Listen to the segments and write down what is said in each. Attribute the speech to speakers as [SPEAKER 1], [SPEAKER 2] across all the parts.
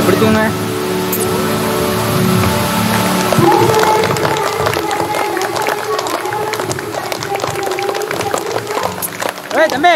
[SPEAKER 1] பிடிச்சுங்க. ஏய் தம்பி,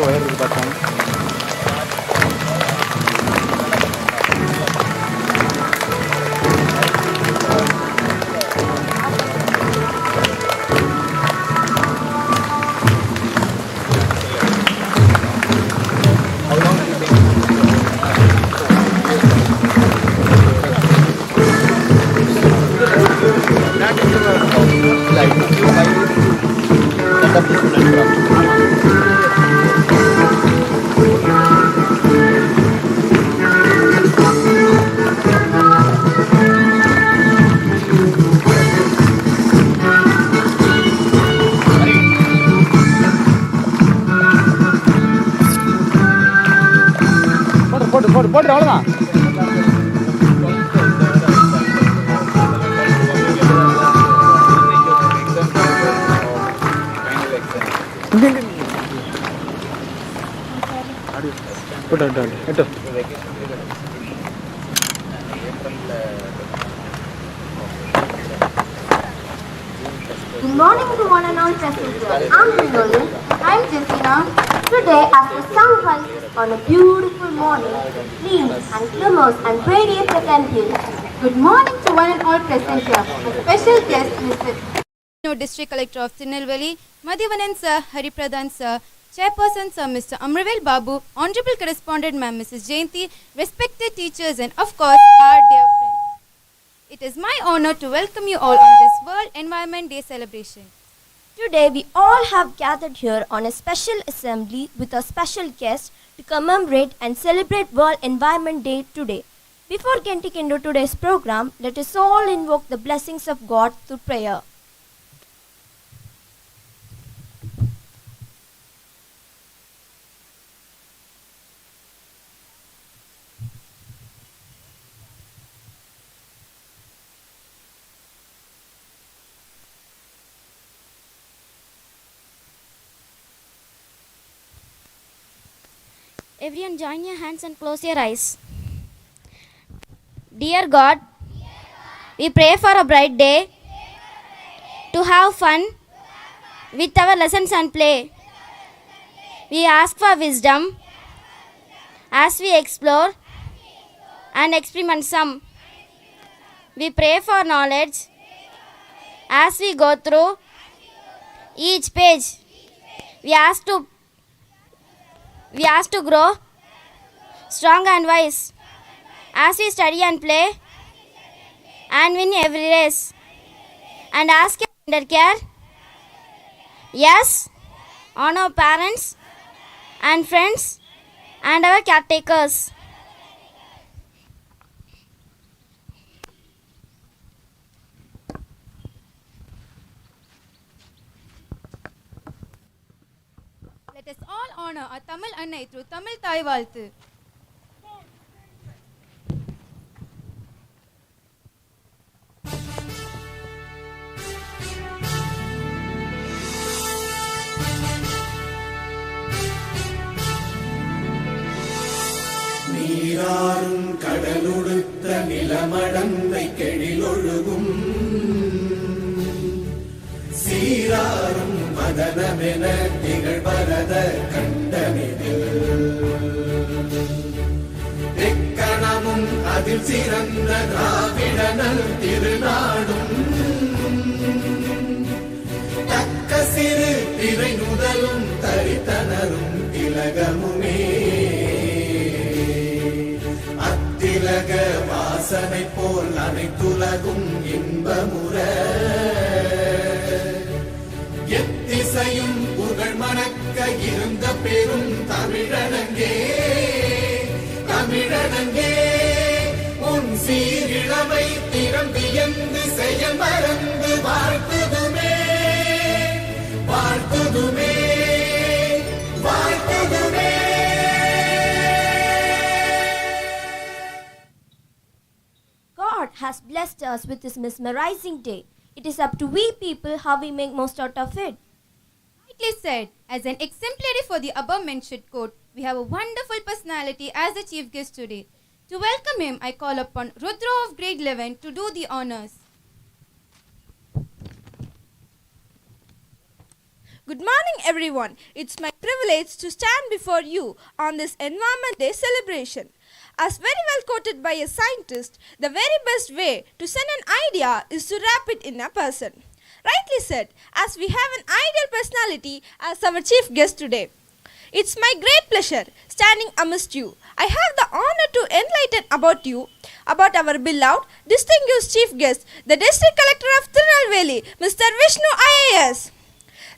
[SPEAKER 1] வயர் இருக்கு பார்த்தாங்க. போட்டு அவ்வளோதான்.
[SPEAKER 2] Good morning to one and all present here. I'm Thiru. I'm Jessina. Today, after sunrise on a beautiful morning, leaves and glimmers and radiate the temple. Good morning to one and all present here. A special guest, Mr.
[SPEAKER 3] District Collector of Tirunelveli, Madhivanan Sir, Haripradhan Sir, Chairperson Sir Mr. Amravel Babu, Honorable Correspondent Ma'am Mrs. Jayanti, respected teachers and of course our dear friends. It is my honor to welcome you all on this World Environment Day celebration.
[SPEAKER 2] Today, we all have gathered here on a special assembly with a special guest to commemorate and celebrate World Environment Day today. Before getting into today's program, let us all invoke the blessings of God through prayer.
[SPEAKER 4] Everyone join your hands and close your eyes. Dear God, we pray for a bright day to have fun with our lessons and play. We ask for wisdom as we explore and experiment some. We pray for knowledge as we go through each page. We ask to grow strong and wise as we study and play and win every race and ask your tender care. Yes, on our parents and friends and our caretakers.
[SPEAKER 3] Let us all honor our Tamil Annai through Tamil Thai Vaalthu.
[SPEAKER 5] நீராறும் கடலுடுத்த நிலமடந்தை கெழிலொழுகும் சீராறும் மதனமென திகழ்வரத கண்டனிதில் எக்கணமும் அதில் சிறந்த திராவிடனல் திருநாடும் தக்க சிறு திரை நுதலும் தரித்தனரும் திலகமுமே அத்திலக வாசனை போல் அனைத்துலகும் இன்பமுற எத்திசையும் புகழ் மணக்க இருந்த பெரும் தமிழனங்கே தமிழனங்கே உன் சீரிழமை திறம்பியந்து செயல் மறந்து வாழ்த்துதுமே
[SPEAKER 2] has blessed us with this mesmerizing day. It is up to we people how we make most out of it.
[SPEAKER 3] Rightly said. As an exemplary for the above mentioned quote, we have a wonderful personality as the chief guest today. To welcome him, I call upon Rudra of grade 11 to do the honors.
[SPEAKER 6] Good morning, everyone. It's my privilege to stand before you on this Environment Day celebration. As very well quoted by a scientist, the very best way to send an idea is to wrap it in a person. Rightly said, as we have an ideal personality as our chief guest today. It's my great pleasure standing amidst you. I have the honor to enlighten about our beloved, distinguished chief guest, the District Collector of Tirunelveli, Mr. Vishnu IAS.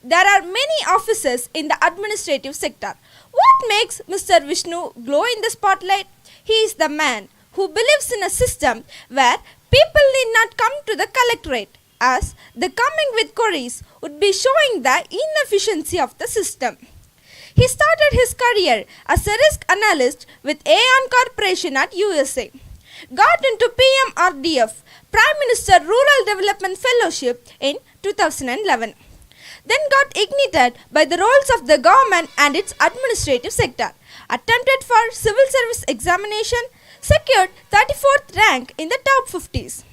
[SPEAKER 6] There are many officers in the administrative sector. What makes Mr. Vishnu glow in the spotlight? He is the man who believes in a system where people need not come to the collectorate, as the coming with queries would be showing the inefficiency of the system. He started his career as a risk analyst with Aon Corporation at USA. Got into PMRDF, Prime Minister Rural Development Fellowship in 2011. Then got ignited by the roles of the government and its administrative sector. Attempted for civil service examination, secured 34th rank in the top 50s.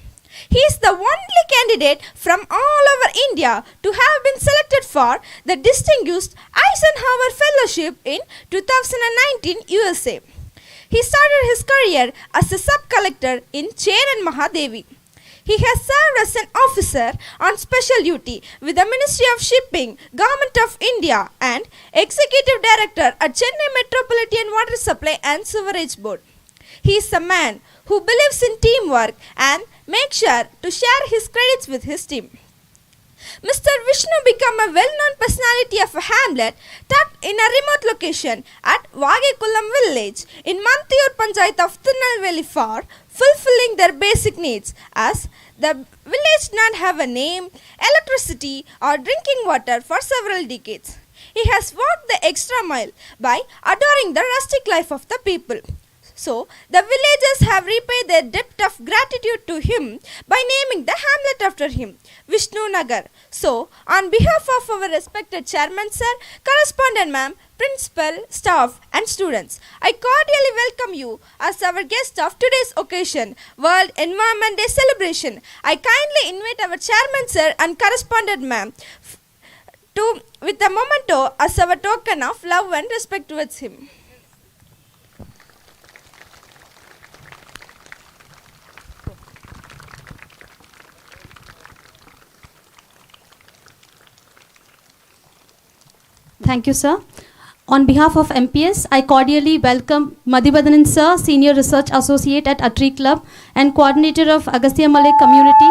[SPEAKER 6] He is the only candidate from all over India to have been selected for the distinguished Eisenhower Fellowship in 2019 USA. He started his career as a sub-collector in Cheran Mahadevi. He has served as an officer on special duty with the Ministry of Shipping, Government of India and Executive Director at Chennai Metropolitan Water Supply and Sewerage Board. He is a man who believes in teamwork and makes sure to share his credits with his team. Mr. Vishnu became a well-known personality of a hamlet tucked in a remote location at Vagekulam village in Mantiyur Panchayat of Tirunelveli for fulfilling their basic needs, as the village did not have a name, electricity or drinking water for several decades. He has walked the extra mile by adoring the rustic life of the people. So, the villagers have repaid their debt of gratitude to him by naming the hamlet after him, Vishnu Nagar. So, on behalf of our respected chairman sir, correspondent ma'am, principal, staff and students, I cordially welcome you as our guest of today's occasion, World Environment Day celebration. I kindly invite our chairman sir and correspondent ma'am with a memento as our token of love and respect towards him.
[SPEAKER 7] Thank you, sir. On behalf of MPS, I cordially welcome Madhivadanan sir, Senior Research Associate at Atri Club and Coordinator of Agastya Malay Community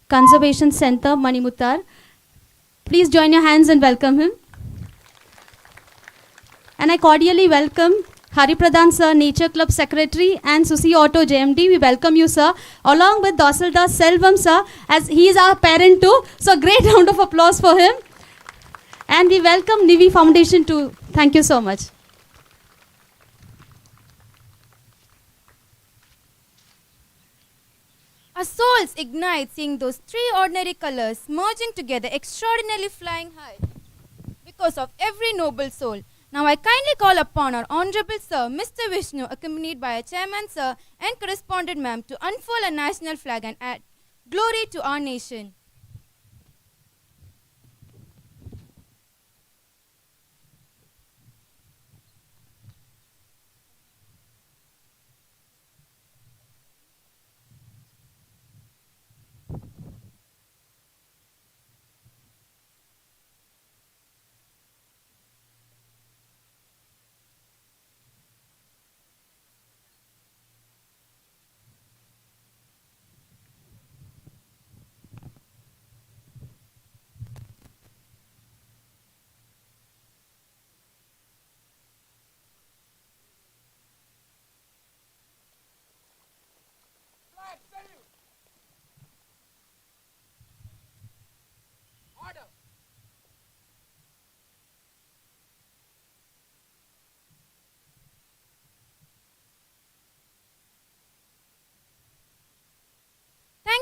[SPEAKER 7] Conservation Center, Manimuttar. Please join your hands and welcome him. And I cordially welcome Hari Pradhan sir, Nature Club Secretary and Susi Auto JMD. We welcome you, sir, along with Dosalda Selvam sir, as he is our parent too. So great round of applause for him. And we welcome Nivi Foundation too. Thank you so much.
[SPEAKER 3] Our souls ignite seeing those three ordinary colors merging together, extraordinarily flying high because of every noble soul. Now I kindly call upon our Honorable Sir, Mr. Vishnu, accompanied by our Chairman Sir and Correspondent Ma'am, to unfurl a national flag and add glory to our nation.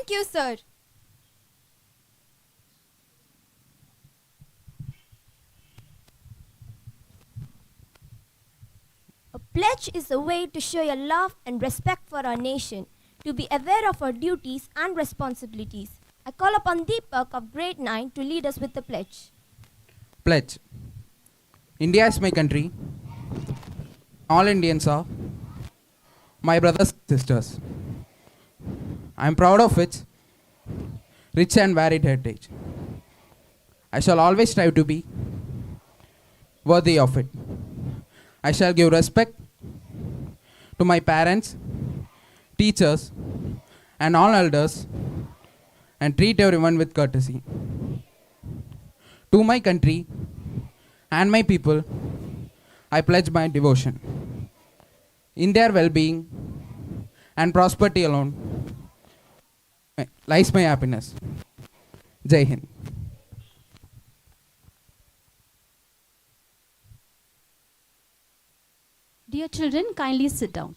[SPEAKER 3] Thank you, sir.
[SPEAKER 2] A pledge is a way to show your love and respect for our nation, to be aware of our duties and responsibilities. I call upon Deepak of grade 9 to lead us with the pledge.
[SPEAKER 8] Pledge. India is my country. All Indians are my brothers and sisters. I am proud of its rich and varied heritage. I shall always strive to be worthy of it. I shall give respect to my parents, teachers, and all elders, and treat everyone with courtesy. To my country and my people, I pledge my devotion. In their well-being and prosperity alone lies my happiness. Jai Hind.
[SPEAKER 7] Dear children, kindly sit down.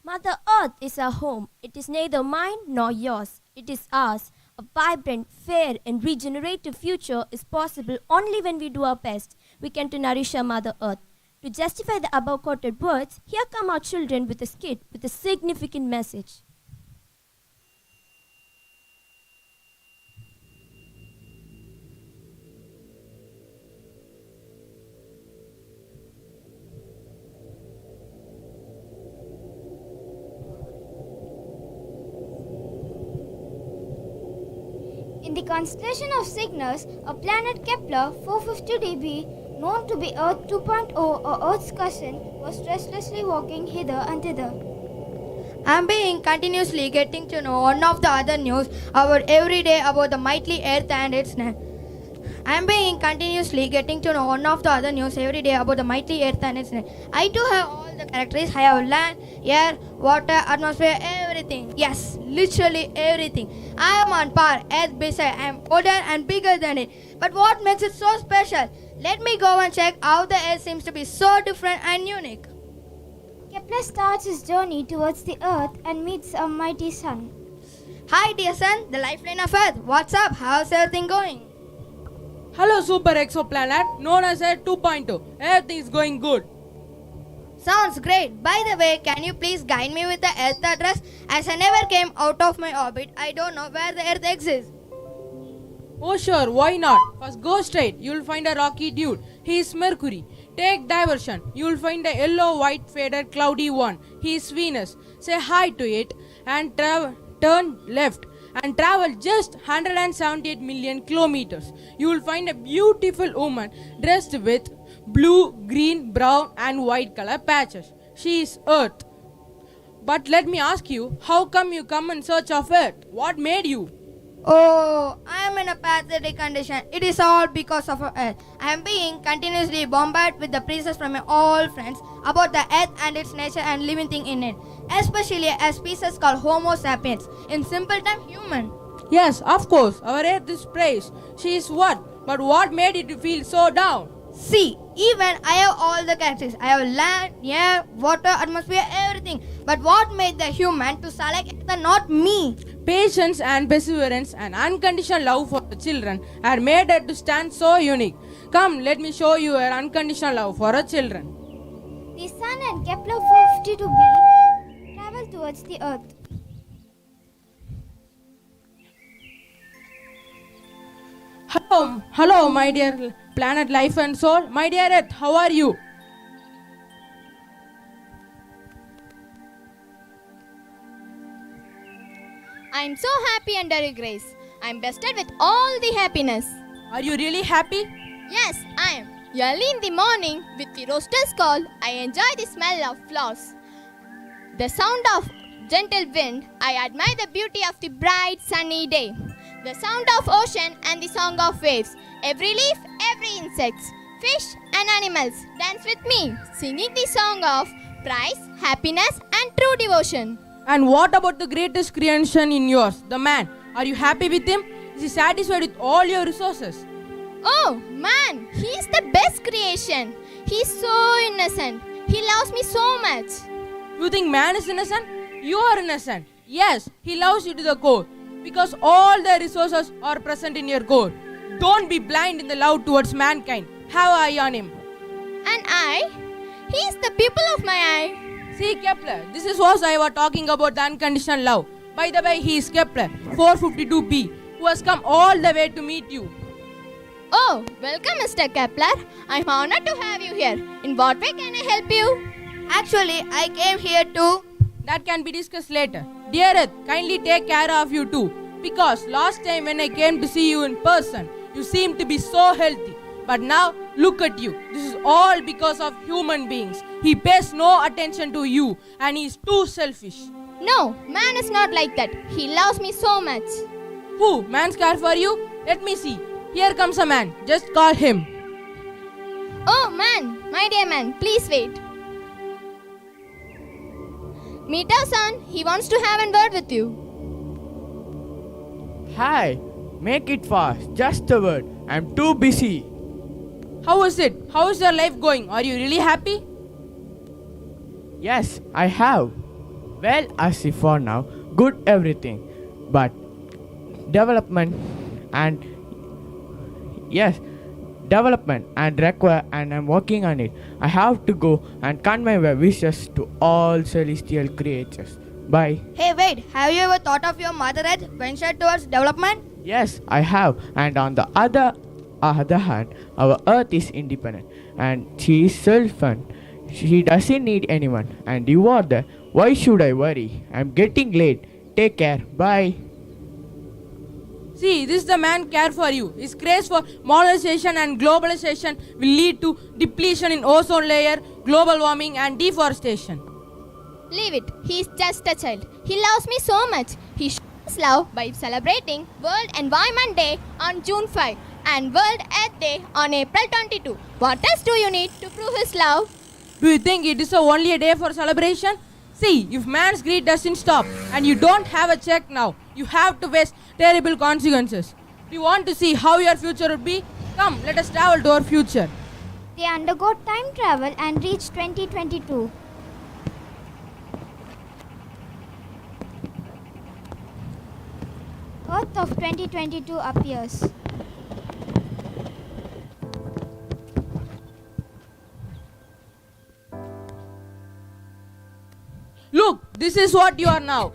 [SPEAKER 2] Mother Earth is our home. It is neither mine nor yours. It is ours. A vibrant, fair, and regenerative future is possible only when we do our best. We can to nourish our Mother Earth. To justify the above quoted words, here come our children with a skit with a significant message.
[SPEAKER 4] In the constellation of Cygnus, a planet Kepler 450 dB, known to be Earth 2.0 or Earth's cousin, was restlessly walking hither and thither.
[SPEAKER 9] I am being continuously getting to know one of the other news about every day about the mighty Earth and its I am being continuously getting to know one of the other news every day about the mighty Earth and its I too have all the characteristics. I have land, air, water, atmosphere, everything. Yes, literally everything. I am on par, Earth beside. I am older and bigger than it. But what makes it so special? Let me go and check how the Earth seems to be so different and unique.
[SPEAKER 4] Kepler starts his journey towards the Earth and meets a mighty sun.
[SPEAKER 9] Hi dear sun, the lifeline of Earth. What's up? How's everything going?
[SPEAKER 10] Hello super exoplanet known as Earth 2.2. Everything is going good.
[SPEAKER 9] Sounds great. By the way, can you please guide me with the Earth address? As I never came out of my orbit, I don't know where the Earth exists.
[SPEAKER 10] Oh sure, why not? First go straight, you will find a rocky dude. He is Mercury. Take diversion, you will find a yellow-white faded cloudy one. He is Venus. Say hi to it and turn left and travel just 178 million kilometers. You will find a beautiful woman dressed with blue, green, brown and white color patches. She is Earth. But let me ask you, how come you come in search of Earth? What made you?
[SPEAKER 9] Oh, I am in a pathetic condition. It is all because of Earth. I am being continuously bombarded with the praises from my old friends about the Earth and its nature and living thing in it. Especially a species called Homo sapiens. In simple time, human.
[SPEAKER 10] Yes, of course, our Earth is praised. She is what? But what made it feel so down?
[SPEAKER 9] See, even I have all the characteristics. I have land, air, water, atmosphere, everything. But what made the human to select Earth and not me?
[SPEAKER 10] Patience and perseverance and unconditional love for the children had made her to stand so unique. Come, let me show you her unconditional love for her children.
[SPEAKER 4] The sun and Kepler 452b travel towards the Earth.
[SPEAKER 10] Hello, my dear planet life and soul. My dear Earth, how are you?
[SPEAKER 11] I am so happy under your grace. I am blessed with all the happiness.
[SPEAKER 10] Are you really happy?
[SPEAKER 11] Yes, I am. Early in the morning, with the roaster's call, I enjoy the smell of flowers. The sound of gentle wind, I admire the beauty of the bright sunny day. The sound of ocean and the song of waves. Every leaf, every insect, fish and animals dance with me, singing the song of praise, happiness and true devotion.
[SPEAKER 10] And what about the greatest creation in yours, the man? Are you happy with him? Is he satisfied with all your resources?
[SPEAKER 11] Oh man, he is the best creation. He is so innocent. He loves me so much.
[SPEAKER 10] You think man is innocent? You are innocent. Yes, he loves you to the core because all the resources are present in your core. Don't be blind in the love towards mankind. Have an eye on him.
[SPEAKER 11] And I? He is the pupil of my eye.
[SPEAKER 10] See Kepler, this is what I was talking about the unconditional love. By the way, he is Kepler 452b who has come all the way to meet you.
[SPEAKER 11] Oh, welcome Mr. Kepler. I'm honored to have you here. In what way can I help you?
[SPEAKER 9] Actually, I came here to...
[SPEAKER 10] That can be discussed later. Dear Earth, kindly take care of you too. Because last time when I came to see you in person, you seemed to be so healthy. But now, look at you. This is all because of human beings. He pays no attention to you and he is too selfish.
[SPEAKER 11] No, man is not like that. He loves me so much.
[SPEAKER 10] Who? Man's care for you? Let me see. Here comes a man. Just call him.
[SPEAKER 11] Oh man, my dear man, please wait. Meet our son. He wants to have a word with you.
[SPEAKER 12] Hi, make it fast. Just a word. I'm too busy.
[SPEAKER 10] How is it? How is your life going? Are you really happy?
[SPEAKER 12] Yes, I have. Well, as if for now, good everything. But development and require, and I'm working on it. I have to go and convey my wishes to all celestial creatures. Bye.
[SPEAKER 9] Hey, wait. Have you ever thought of your Mother Earth ventured towards development?
[SPEAKER 12] Yes, I have. And on the other hand, our Earth is independent and she is self-fund. She doesn't need anyone. And you are there. Why should I worry? I'm getting late. Take care. Bye.
[SPEAKER 10] See, this is the man care for you. His craze for modernization and globalization will lead to depletion in ozone layer, global warming and deforestation.
[SPEAKER 11] Leave it. He is just a child. He loves me so much. He shows his love by celebrating World Environment Day on June 5 and World Earth Day on April 22. What else do you need to prove his love?
[SPEAKER 10] Do you think it is only a day for celebration? See, if man's greed doesn't stop and you don't have a check now, you have to face terrible consequences. Do you want to see how your future would be? Come, let us travel to our future.
[SPEAKER 4] They undergo time travel and reach 2022. Earth of 2022 appears.
[SPEAKER 10] Look, this is what you are now.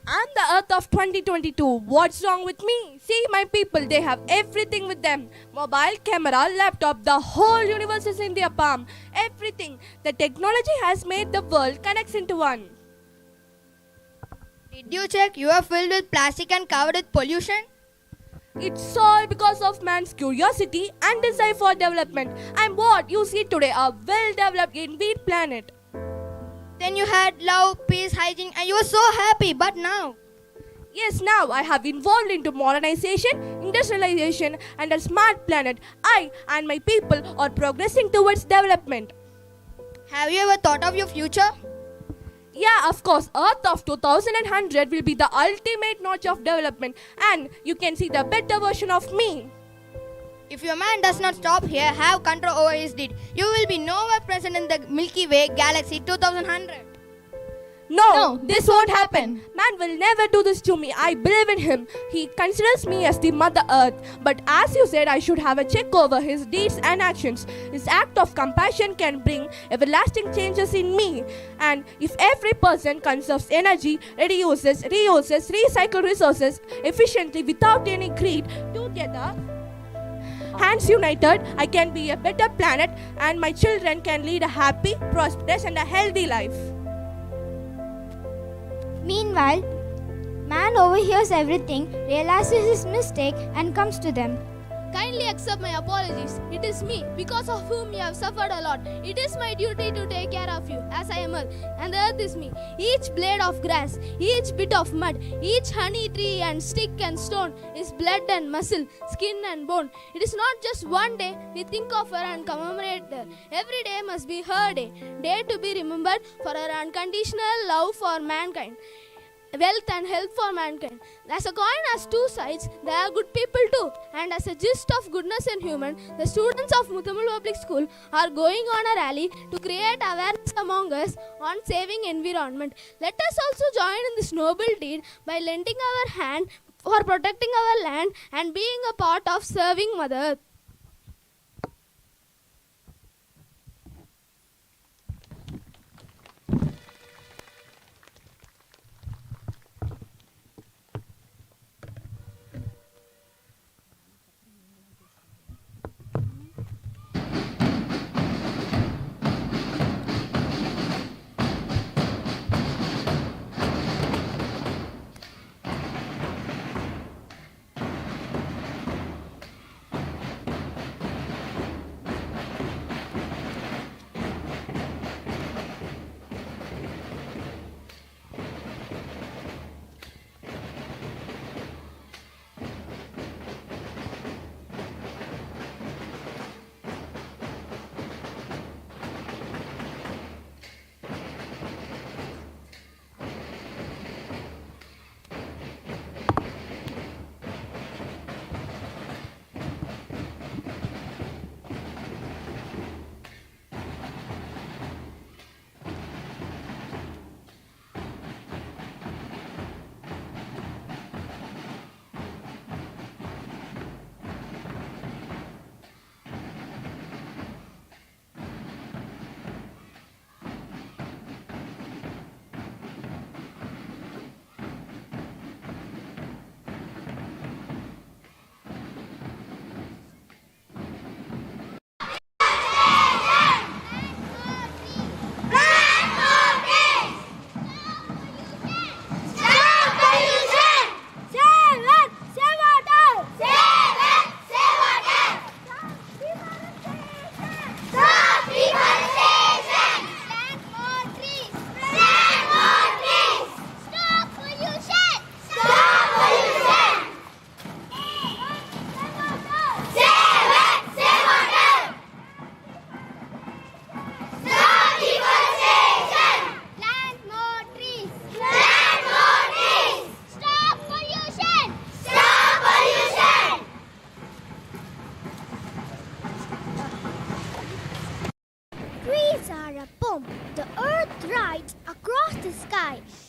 [SPEAKER 6] I'm the Earth of 2022. What's wrong with me? See my people, they have everything with them. Mobile, camera, laptop, the whole universe is in their palm. Everything. The technology has made the world connects into one.
[SPEAKER 9] Did you check you are filled with plastic and covered with pollution?
[SPEAKER 6] It's all because of man's curiosity and desire for development. And what you see today, a well-developed indeed planet.
[SPEAKER 9] Then you had love, peace, hygiene, and you were so happy. But now?
[SPEAKER 6] Yes, now I have evolved into modernization, industrialization, and a smart planet. I and my people are progressing towards development.
[SPEAKER 9] Have you ever thought of your future?
[SPEAKER 6] Yeah, of course. Earth of 2100 will be the ultimate notch of development, and you can see the better version of me.
[SPEAKER 9] If your man does not stop here, have control over his deed, you will be nowhere present in the Milky Way galaxy 2100.
[SPEAKER 6] No, this won't happen. Man will never do this to me. I believe in him. He considers me as the Mother Earth. But as you said, I should have a check over his deeds and actions. His act of compassion can bring everlasting changes in me. And if every person conserves energy, reuses, recycle resources efficiently without any greed, together, hands united, I can be a better planet and my children can lead a happy, prosperous and a healthy life.
[SPEAKER 4] Meanwhile, man overhears everything, realizes his mistake, and comes to them.
[SPEAKER 11] Kindly accept my apologies. It is me, because of whom you have suffered a lot. It is my duty to take care of you, as I am earth, and the earth is me. Each blade of grass, each bit of mud, each honey tree and stick and stone is blood and muscle, skin and bone. It is not just one day we think of her and commemorate her. Every day must be her day, day to be remembered for her unconditional love for mankind.
[SPEAKER 13] wealth and health for mankind. As a coin has two sides, there are good people too. And as a gist of goodness and human, the students of Muthamil Public School are going on a rally to create awareness among us on saving environment. Let us also join in this noble deed by lending our hand for protecting our land and being a part of serving Mother Earth.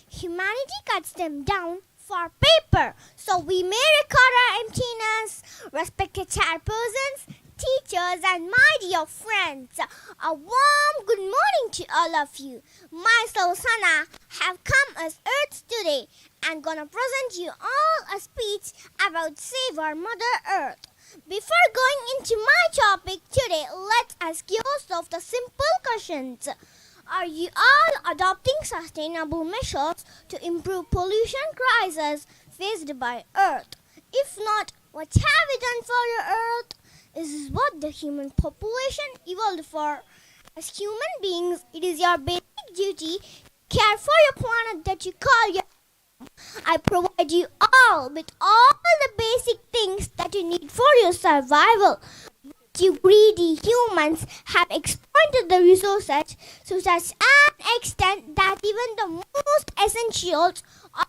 [SPEAKER 2] Humanity cuts them down for paper, so we may record our emptiness. Respected chairpersons, teachers, and my dear friends, a warm good morning to all of you. Myself, Sana, have come as Earth today and gonna present you all a speech about Save Our Mother Earth. Before going into my topic today, let's ask yourself the simple questions. Are you all adopting sustainable measures to improve pollution crisis faced by Earth? If not, what have you done for your Earth? This is what the human population evolved for. As human beings, it is your basic duty to care for your planet that you call your home. I provide you all with all the basic things that you need for your survival. You greedy humans have exploited the resources to such an extent that even the most essentials are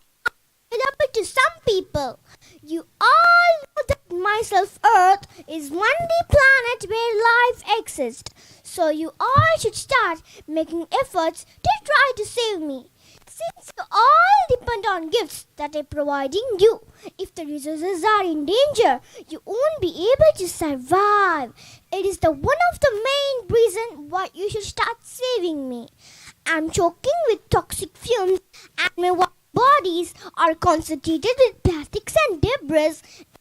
[SPEAKER 2] available to some people. You all know that myself Earth is one planet where life exists. So you all should start making efforts to try to save me. Since you all depend on gifts that I'm providing you, if the resources are in danger, you won't be able to survive. It is the one of the main reasons why you should start saving me. I'm choking with toxic fumes and my bodies are concentrated with plastics and debris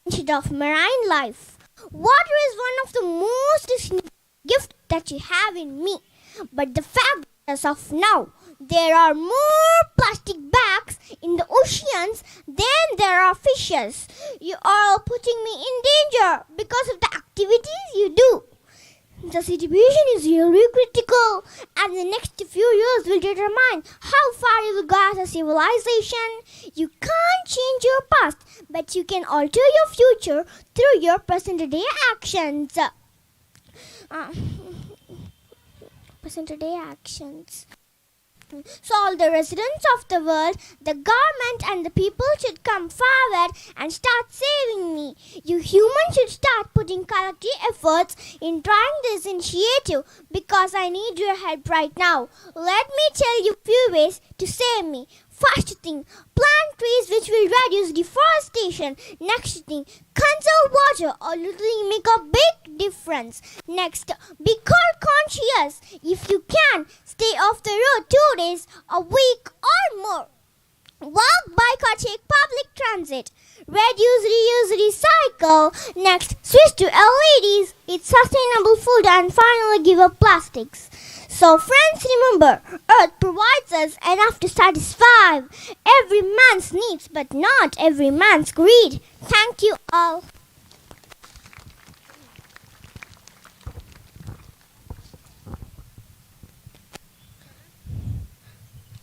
[SPEAKER 2] instead of marine life. Water is one of the most significant gifts that you have in me. But the fact as of now, there are more plastic bags in the oceans than there are fishes. You are putting me in danger because of the activities you do. The situation is really critical, and the next few years will determine how far you will go as a civilization. You can't change your past, but you can alter your future through your present-day actions. So all the residents of the world, the government and the people should come forward and start saving me. You humans should start putting collective efforts in trying this initiative because I need your help right now. Let me tell you few ways to save me. First thing, plant trees which will reduce deforestation. Next thing, conserve water or literally make a big difference. Next, be cold conscious. If you can, stay off the road 2 days, a week or more. Walk, bike or take public transit. Reduce, reuse, recycle. Next, switch to LEDs, eat sustainable food and finally give up plastics. So friends, remember, Earth provides us enough to satisfy every man's needs but not every man's greed. Thank you all.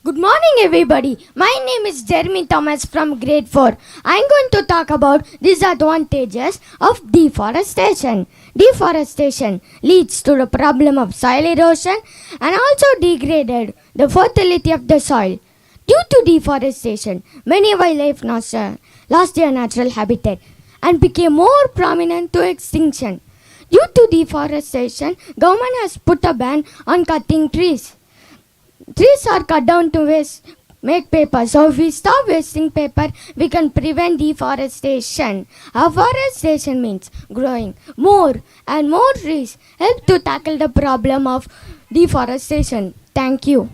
[SPEAKER 14] Good morning everybody. My name is Jeremy Thomas from grade 4. I am going to talk about disadvantages of deforestation. Deforestation leads to the problem of soil erosion and also degraded the fertility of the soil. Due to deforestation, many wildlife lost their natural habitat and became more prominent to extinction. Due to deforestation, government has put a ban on cutting trees. Trees are cut down to make paper. So if we stop wasting paper, we can prevent deforestation. Afforestation means growing more and more trees help to tackle the problem of deforestation. Thank you.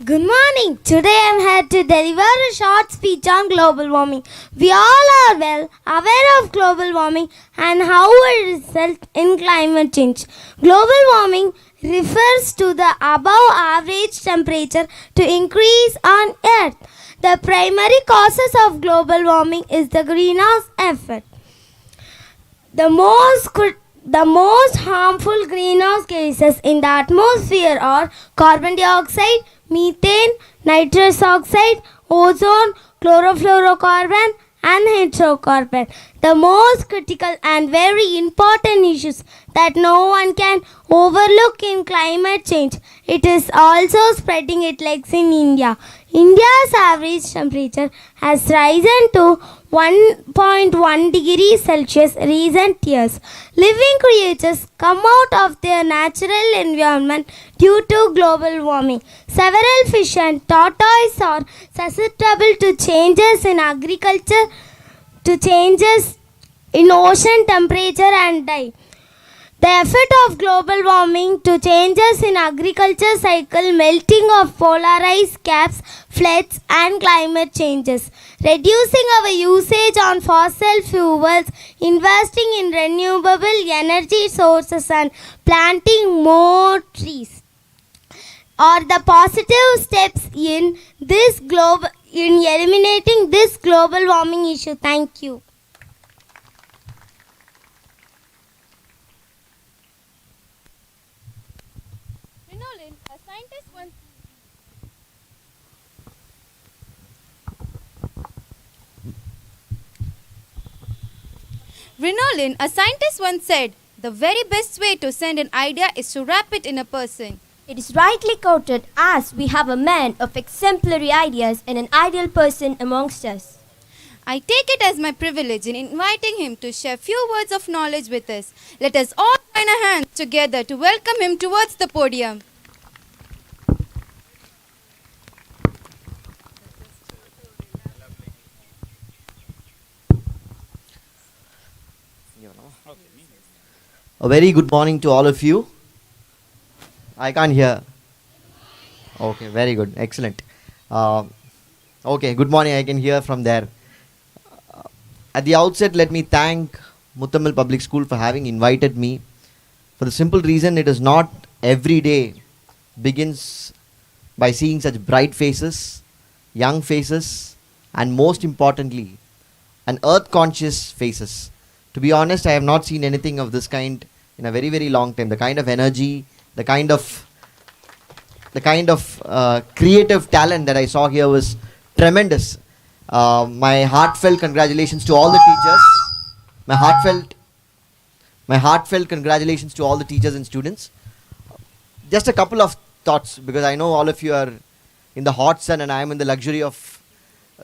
[SPEAKER 15] Good morning. Today I am here to deliver a short speech on global warming. We all are well aware of global warming and how it results in climate change. Global warming refers to the above average temperature to increase on Earth. The primary causes of global warming is the greenhouse effect. The most harmful greenhouse gases in the atmosphere are carbon dioxide, methane, nitrous oxide, ozone, chlorofluorocarbon and hydrocarbon. The most critical and very important issues that no one can overlook in climate change. It is also spreading its legs in India. India's average temperature has risen to 1.1 degrees Celsius recent years. Living creatures come out of their natural environment due to global warming. Several fish and tortoises are susceptible to changes in agriculture, to changes in ocean temperature and die. The effect of global warming to changes in agriculture cycle, melting of polar ice caps, floods and climate changes. Reducing our usage on fossil fuels, investing in renewable energy sources and planting more trees are the positive steps in eliminating this global warming issue. Thank you.
[SPEAKER 3] Rinolin, a scientist once said, the very best way to send an idea is to wrap it in a person.
[SPEAKER 2] It is rightly quoted as we have a man of exemplary ideas and an ideal person amongst us.
[SPEAKER 3] I take it as my privilege in inviting him to share few words of knowledge with us. Let us all join our hands together to welcome him towards the podium.
[SPEAKER 16] A very good morning to all of you. I can't hear. Okay, very good. Excellent. Okay, good morning. I can hear from there. At the outset, let me thank Muthamil Public School for having invited me. For the simple reason, it is not every day begins by seeing such bright faces, young faces, and most importantly, an earth-conscious faces. To be honest, I have not seen anything of this kind in a very, very long time. The kind of energy, the kind of creative talent that I saw here was tremendous. My heartfelt congratulations to all the teachers. My heartfelt congratulations to all the teachers and students. just a couple of thoughts, because I know all of you are in the hot sun and I am in the luxury of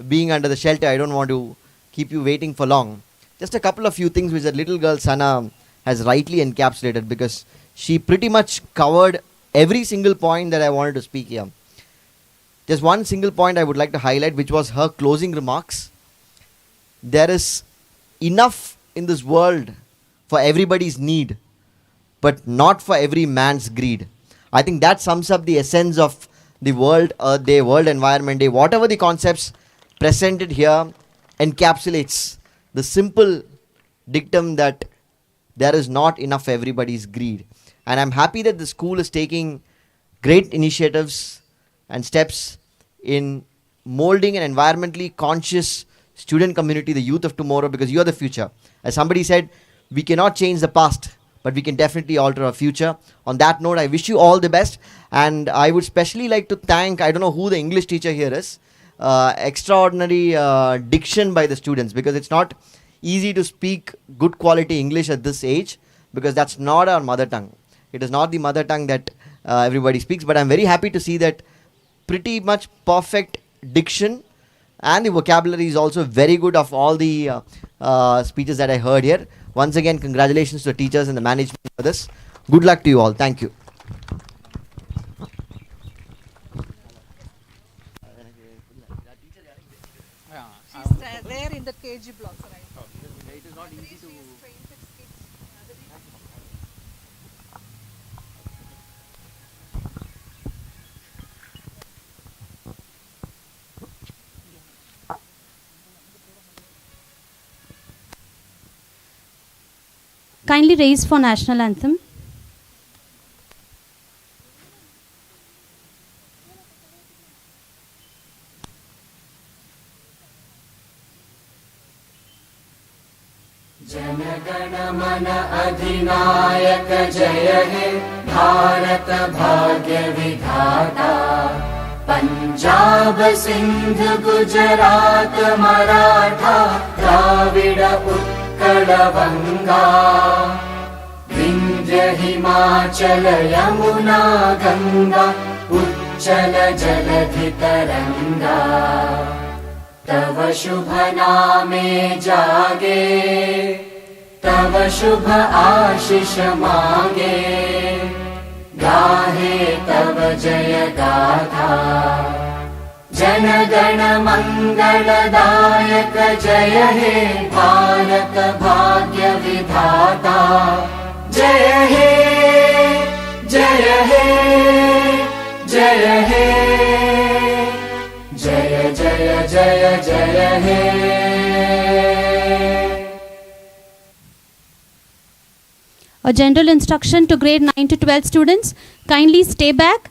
[SPEAKER 16] being under the shelter. I don't want to keep you waiting for long. Just a couple of few things which that little girl Sana has rightly encapsulated, because she pretty much covered every single point that I wanted to speak here. Just one single point I would like to highlight, which was her closing remarks. There is enough in this world for everybody's need, but not for every man's greed. I think that sums up the essence of the World Earth Day, World Environment Day, whatever the concepts presented here encapsulates the simple dictum that there is not enough for everybody's greed. And I'm happy that the school is taking great initiatives and steps in molding an environmentally conscious student community, the youth of tomorrow, because you are the future. As somebody said, we cannot change the past, but we can definitely alter our future. On that note, I wish you all the best. And I would especially like to thank, I don't know who the English teacher here is, extraordinary diction by the students, because it's not easy to speak good quality English at this age, because that's not our mother tongue. It is not the mother tongue that everybody speaks, but I'm very happy to see that pretty much perfect diction, and the vocabulary is also very good of all the speeches that I heard here. Once again, congratulations to the teachers and the management for this. Good luck to you all. Thank you.
[SPEAKER 17] She's there in the KG block, right?
[SPEAKER 1] It is not easy to.
[SPEAKER 7] Kindly raise for national anthem.
[SPEAKER 5] जनगण मन अधिनायक जय हे भारत भाग्य विधाता पंजाब सिंध गुजरात मराठा द्राविड उत्कल बंगा विंध्य हिमाचल यमुना गंगा उच्चल जलधि तरंगा तव शुभ नामे जागे तव शुभ आशीष मांगे गाहे तव जय गाथा जन गण मंगलदायक जय हे भारत भाग्य विधाता जय हे जय हे जय हे जय जय जय जय हे
[SPEAKER 7] A general instruction to grade 9 to 12 students. Kindly stay back.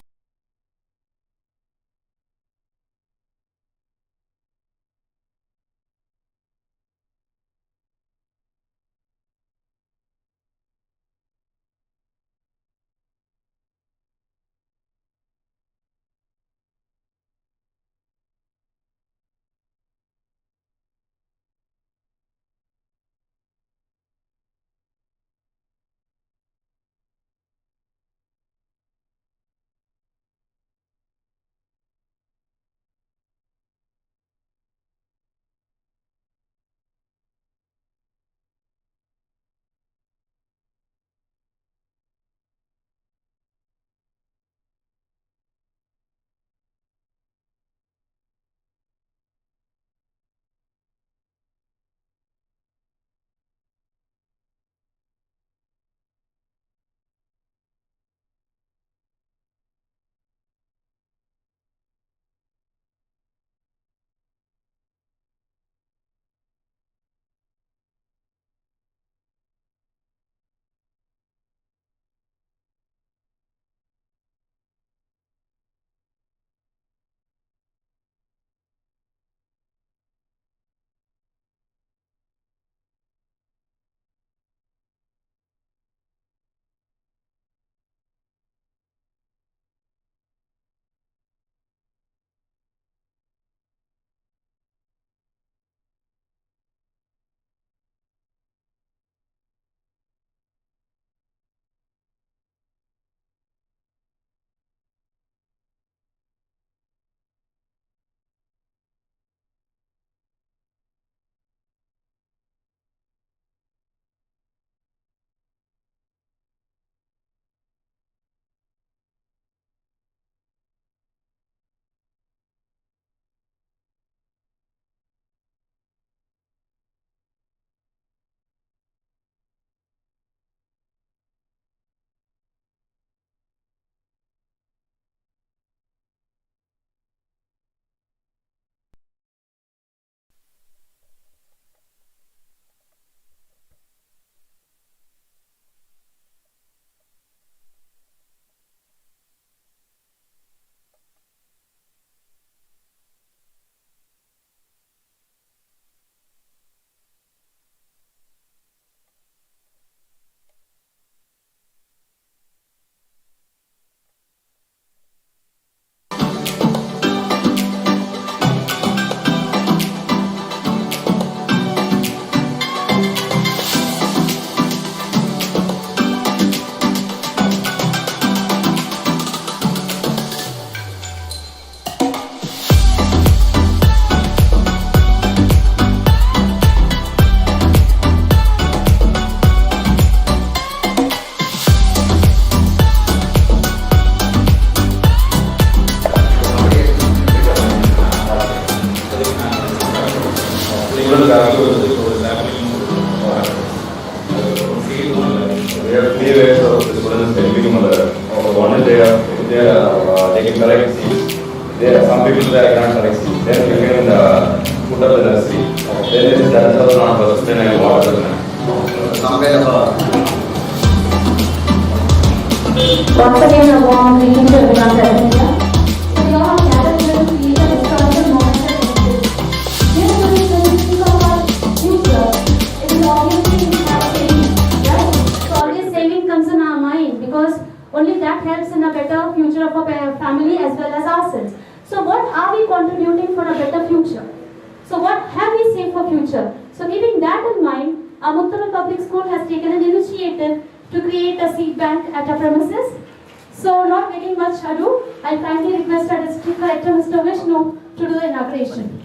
[SPEAKER 18] there are three ways of the students can become a lawyer. One is they can collect seats. There are some people that cannot collect seats. Then you can put up the nursery. Then that is also not sustainable water. Some kind of
[SPEAKER 2] once again, a warm greeting to everyone present here. So we all have gathered here to create a historical moment of history. Dear students, when we think of our future, it is obviously we have saving, right? So always saving comes in our mind because only that helps in a better future of our family as well as ourselves. So what are we contributing for a better future? So what have we saved for future? So keeping that in mind, our Muthamil Public School has taken an initiative to create a seed bank at our premises. So not making much ado, I kindly request our District Collector Mr. Vishnu to do the inauguration.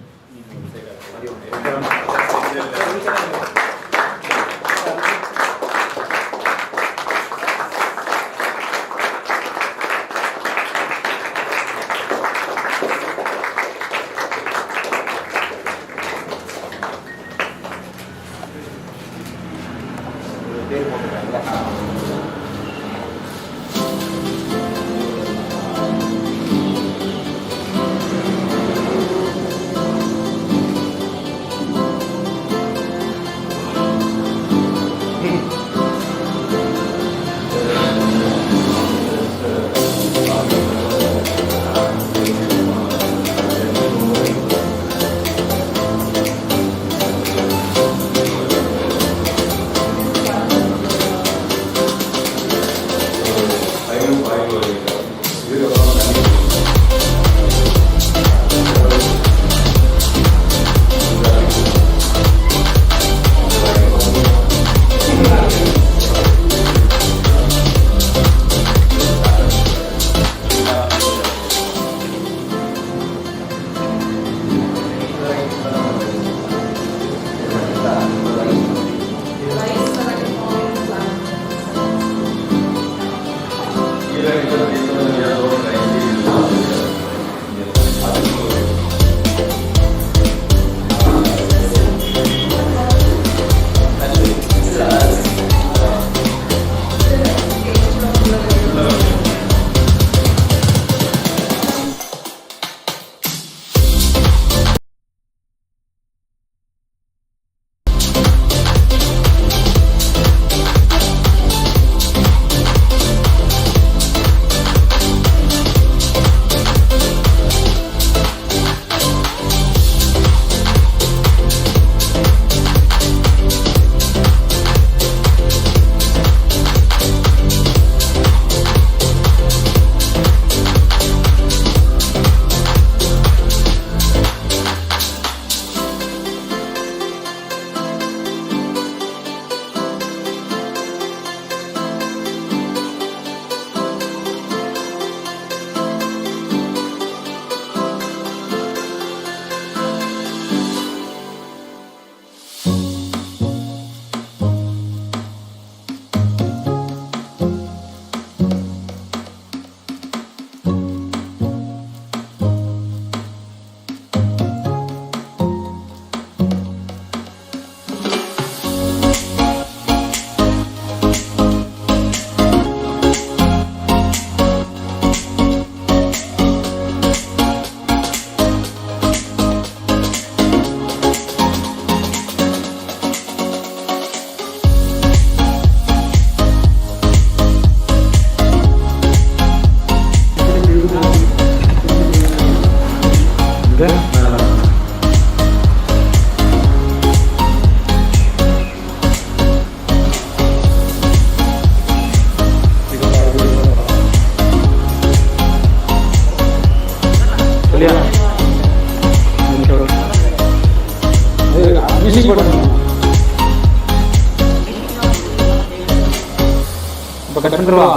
[SPEAKER 19] இப்போ cut பண்ணிடுவா.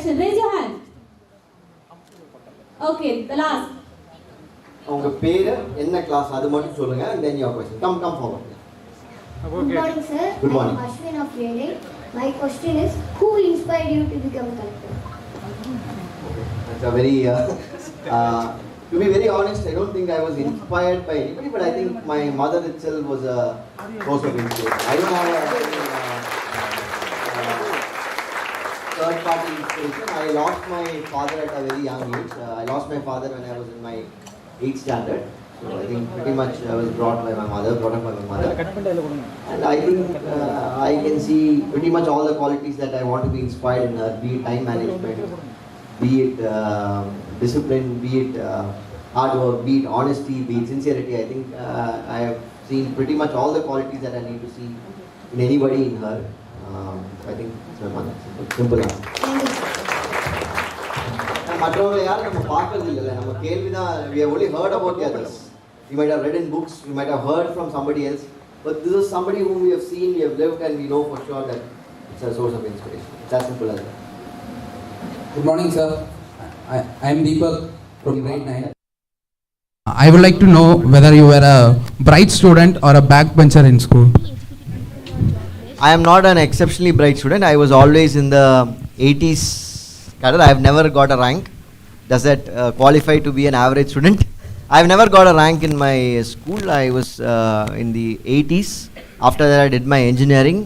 [SPEAKER 7] question. Raise your hand. Okay, the last.
[SPEAKER 16] உங்க பேரு என்ன class அது மட்டும் சொல்லுங்க and then your question. Come forward.
[SPEAKER 20] Good morning, sir.
[SPEAKER 16] Good morning.
[SPEAKER 20] I'm Ashwin of grade 8. My question is, who inspired you to become a collector?
[SPEAKER 16] That's a very, to be very honest, I don't think I was inspired by anybody, but I think my mother itself was a source of inspiration. I don't have a third-party inspiration. I lost my father at a very young age. I lost my father when I was in my 8th standard. So I think pretty much I was brought up by my mother. And I think I can see pretty much all the qualities that I want to be inspired in her, be it time management, be it discipline, be it hard work, be it honesty, be it sincerity. I think I have seen pretty much all the qualities that I need to see in anybody in her. I think it's my mother. Simple answer. மற்றவங்களை யாரும் நம்ம பார்க்கறது இல்லைல்ல, நம்ம கேள்வி தான். We have only heard about the others. We might have read in books, we might have heard from somebody else, but this is somebody whom we have seen, we have lived, and we know for sure that it's a source of inspiration. It's as simple as that.
[SPEAKER 8] Good morning, sir. I am Deepak from grade 9. I would like to know whether you were a bright student or a backbencher in school.
[SPEAKER 16] I am not an exceptionally bright student. I was always in the 80s cadre. I have never got a rank. Does that qualify to be an average student? I have never got a rank in my school. I was in the 80s. After that, I did my engineering.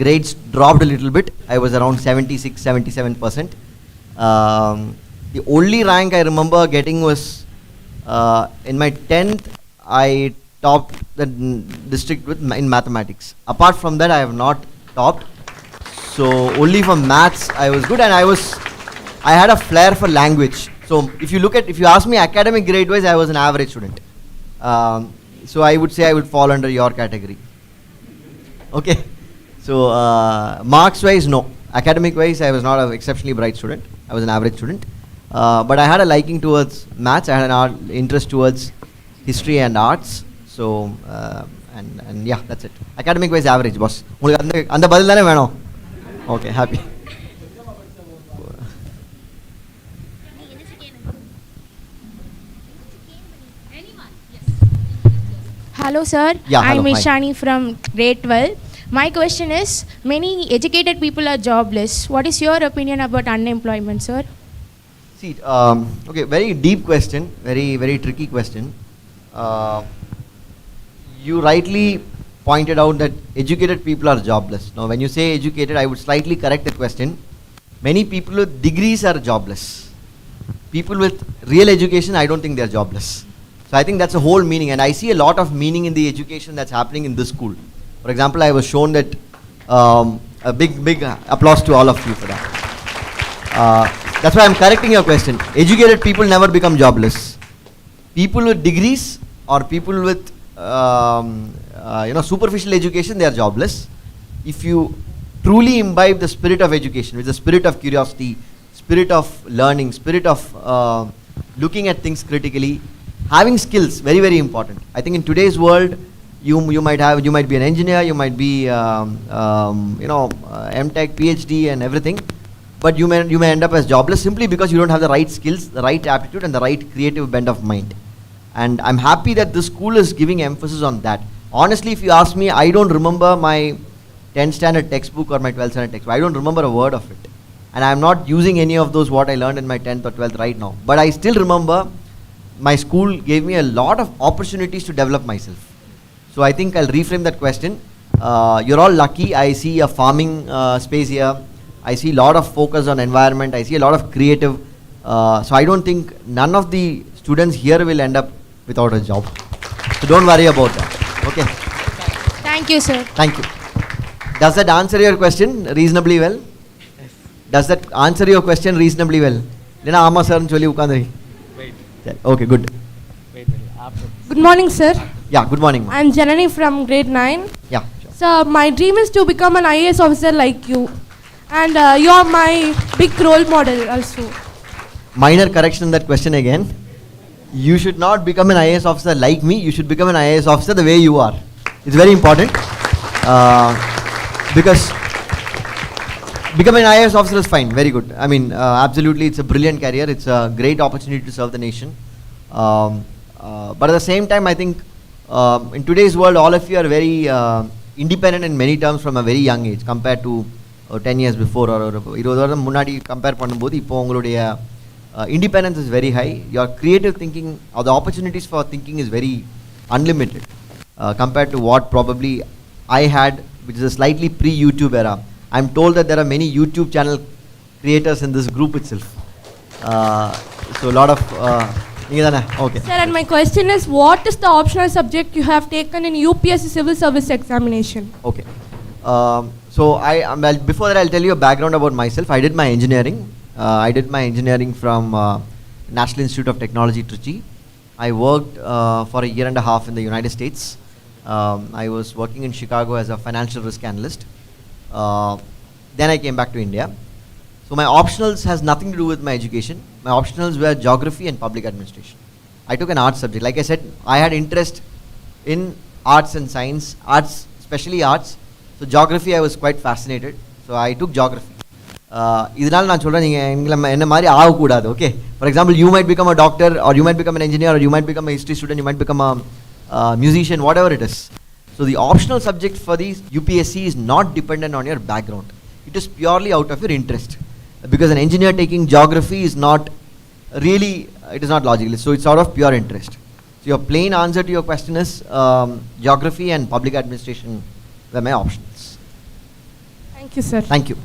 [SPEAKER 16] Grades dropped a little bit. I was around 76-77%. The only rank I remember getting was in my 10th. I topped the district in mathematics. Apart from that, I have not topped. So only for maths I was good, and I had a flair for language. So if you ask me academic grade wise, I was an average student. So I would say I would fall under your category. Okay. So marks wise, no. Academic wise, I was not an exceptionally bright student. I was an average student. But I had a liking towards maths. I had an interest towards history and arts. So and yeah, that's it. Academic wise, average, boss. உங்களுக்கு அந்த பதில் தானே வேணும். Okay, happy.
[SPEAKER 21] Hello, sir.
[SPEAKER 16] Yeah, hello,
[SPEAKER 21] I'm
[SPEAKER 16] hi.
[SPEAKER 21] Ishani from grade 12. My question is, many educated people are jobless. What is your opinion about unemployment, sir?
[SPEAKER 16] See, okay, very deep question, very, very tricky question. You rightly pointed out that educated people are jobless. Now, when you say educated, I would slightly correct the question. Many people with degrees are jobless. People with real education, I don't think they are jobless. So I think that's a whole meaning, and I see a lot of meaning in the education that's happening in this school. For example, I was shown that a big applause to all of you for that. That's why I'm correcting your question. Educated people never become jobless. People with degrees or people with superficial education, they are jobless. If you truly imbibe the spirit of education, with the spirit of curiosity, spirit of learning, spirit of looking at things critically, having skills, very, very important. I think in today's world, you might be an engineer, you might be MTech, PhD and everything, but you may end up as jobless simply because you don't have the right skills, the right aptitude and the right creative bent of mind. And I'm happy that this school is giving emphasis on that. Honestly, if you ask me, I don't remember my 10th standard textbook or my 12th standard textbook. I don't remember a word of it. And I'm not using any of those what I learned in my 10th or 12th right now. But I still remember my school gave me a lot of opportunities to develop myself. So I think I'll reframe that question. You're all lucky. I see a farming space here. I see a lot of focus on environment. I see a lot of creative. So I don't think none of the students here will end up without a job. So don't worry about that. Okay.
[SPEAKER 21] Thank you, sir.
[SPEAKER 16] Thank you. Does that answer your question reasonably well? Yes. Does that answer your question reasonably well? Lena Amma sir choli ukandri. Okay, good.
[SPEAKER 22] Good morning, sir.
[SPEAKER 16] Yeah, good morning.
[SPEAKER 22] I'm Janani from grade 9.
[SPEAKER 16] Yeah, sure.
[SPEAKER 22] So my dream is to become an IAS officer like you. And you are my big role model also.
[SPEAKER 16] Minor correction in that question again. You should not become an IAS officer like me. You should become an IAS officer the way you are. It's very important. Because Becoming an IAS officer is fine, very good. I mean, absolutely, it's a brilliant career. It's a great opportunity to serve the nation. But at the same time, I think in today's world, all of you are very independent in many terms from a very young age compared to 10 years before or 20 வருடம் முன்னாடி compare பண்ணும்போது இப்போ உங்களுடைய independence is very high. Your creative thinking or the opportunities for thinking is very unlimited compared to what probably I had, which is a slightly pre-YouTube era. I'm told that there are many YouTube channel creators in this group itself. So a lot of okay.
[SPEAKER 22] Sir, and my question is, what is the optional subject you have taken in UPSC Civil Service Examination?
[SPEAKER 16] Okay. So before that, I'll tell you a background about myself. I did my engineering. I did my engineering from National Institute of Technology, Trichy. I worked for a year and a half in the United States. I was working in Chicago as a financial risk analyst. Then I came back to India. So my optionals has nothing to do with my education. My optionals were geography and public administration. I took an arts subject. Like I said, I had interest in arts and science, arts, especially arts. So geography, I was quite fascinated. So I took geography. இதனால் நான் சொல்கிறேன், நீங்கள் என்ன மாதிரி ஆகக்கூடாது. Okay, for example, you might become a doctor, or you might become an engineer, or you might become a history student, you might become a musician, whatever it is. So the optional subject for the UPSC is not dependent on your background. It is purely out of your interest. Because an engineer taking geography is not really, it is not logical. So it's out of pure interest. So your plain answer to your question is geography and public administration were my options.
[SPEAKER 22] Thank you, sir.
[SPEAKER 16] Thank you.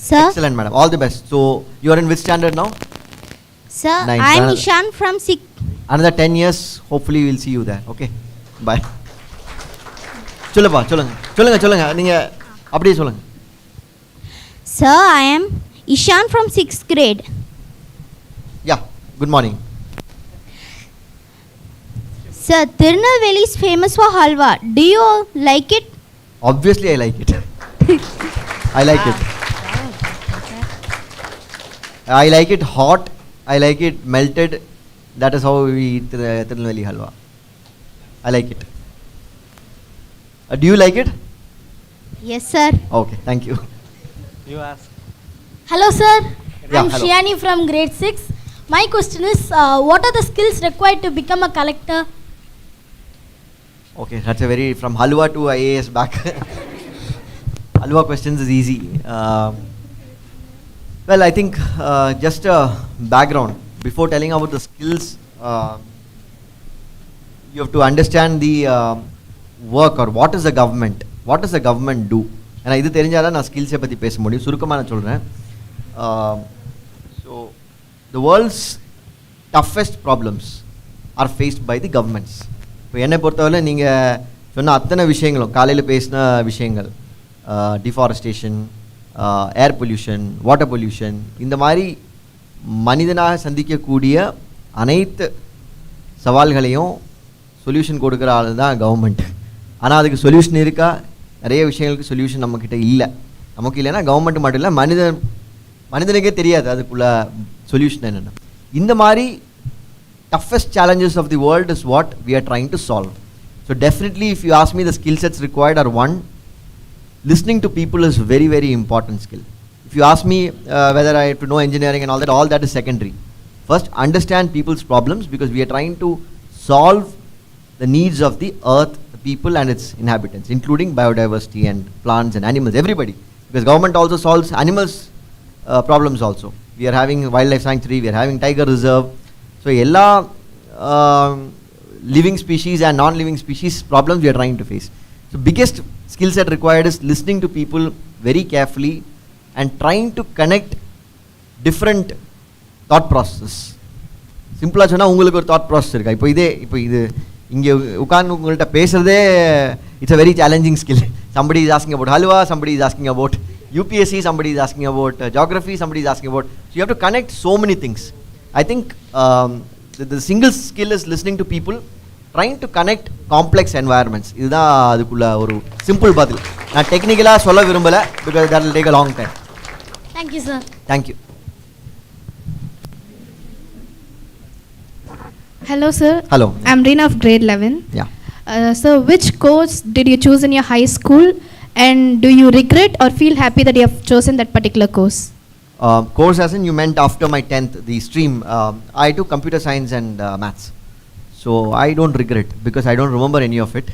[SPEAKER 14] Sir?
[SPEAKER 16] Excellent, madam. All the best. So you are in which standard now?
[SPEAKER 14] Sir,
[SPEAKER 16] Ninth.
[SPEAKER 14] I am Ishan from 6th.
[SPEAKER 16] Another 10 years, hopefully we'll see you there. Okay, bye. சொல்லுங்க நீங்க அப்படியே சொல்லுங்க.
[SPEAKER 14] Sir, I am Ishan from 6th grade.
[SPEAKER 16] Yeah, good morning.
[SPEAKER 14] Sir, Tirunelveli is famous for halwa. Do you like it?
[SPEAKER 16] Obviously I like it. I like it. I like it hot. I like it melted. That is how we eat Tirunelveli halwa. I like it. Do you like it?
[SPEAKER 14] Yes, sir.
[SPEAKER 16] Okay, thank you.
[SPEAKER 10] You ask.
[SPEAKER 15] Hello, sir.
[SPEAKER 16] Yeah,
[SPEAKER 15] I'm
[SPEAKER 16] hello.
[SPEAKER 15] Shiani from grade 6. My question is, what are the skills required to become a collector?
[SPEAKER 16] Okay, that's a very, from halwa to IAS back. Halwa questions is easy. Well, I think just a background. Before telling about the skills, you have to understand the work, or what is the government. What does the government do? And இது தெரிஞ்சாதான் நான் ஸ்கில்ஸை பற்றி பேச முடியும். சுருக்கமாக நான் சொல்கிறேன். So the world's toughest problems are faced by the governments. இப்போ என்னை பொறுத்தவரை நீங்கள் சொன்ன அத்தனை விஷயங்களும், காலையில் பேசின விஷயங்கள், deforestation, air pollution, water pollution, இந்த மாதிரி மனிதனாக சந்திக்கக்கூடிய அனைத்து சவால்களையும் சொல்யூஷன் கொடுக்குற ஆள் தான் கவர்மெண்ட். ஆனால் அதுக்கு சொல்யூஷன் இருக்கா? நிறைய விஷயங்களுக்கு சொல்யூஷன் நம்மக்கிட்ட இல்லை. நமக்கு இல்லைன்னா கவர்மெண்ட் மட்டும் இல்லை, மனிதனுக்கே தெரியாது அதுக்குள்ள சொல்யூஷன் என்னென்னு. இந்த மாதிரி toughest challenges of the world is what we are trying to solve. So definitely, if you ask me, the skill sets required are: one, listening to people is very, very important skill. If you ask me whether I have to know engineering and all that is secondary. First, understand people's problems, because we are trying to solve the needs of the earth, the people and its inhabitants, including biodiversity and plants and animals, everybody. Because government also solves animals problems also. We are having wildlife sanctuary, we are having tiger reserve. So எல்லா living species and non-living species problems we are trying to face. So biggest skill set required is listening to people very carefully and trying to connect different thought processes. சிம்பிளாக சொன்னால் உங்களுக்கு ஒரு thought process இருக்கா? இப்போ இது இங்கே உட்கார்ந்து உங்கள்கிட்ட பேசுகிறதே it's a very challenging skill. somebody is asking about halwa, somebody is asking about UPSC, somebody is asking about geography, somebody is asking about, so you have to connect so many things. I think the single skill is listening to people, trying to connect complex environments. இதுதான் அதுக்குள்ள ஒரு simple பதில். நான் டெக்னிக்கலாக சொல்ல விரும்பலை, because that will take a long time.
[SPEAKER 15] Thank you, sir.
[SPEAKER 16] Thank you.
[SPEAKER 10] Hello, sir.
[SPEAKER 16] Hello.
[SPEAKER 10] I'm Reena of grade 11.
[SPEAKER 16] Yeah.
[SPEAKER 10] So, which course did you choose in your high school? And do you regret or feel happy that you have chosen that particular course?
[SPEAKER 16] Course as in you meant after my 10th, the stream. I took computer science and maths. So I don't regret because I don't remember any of it.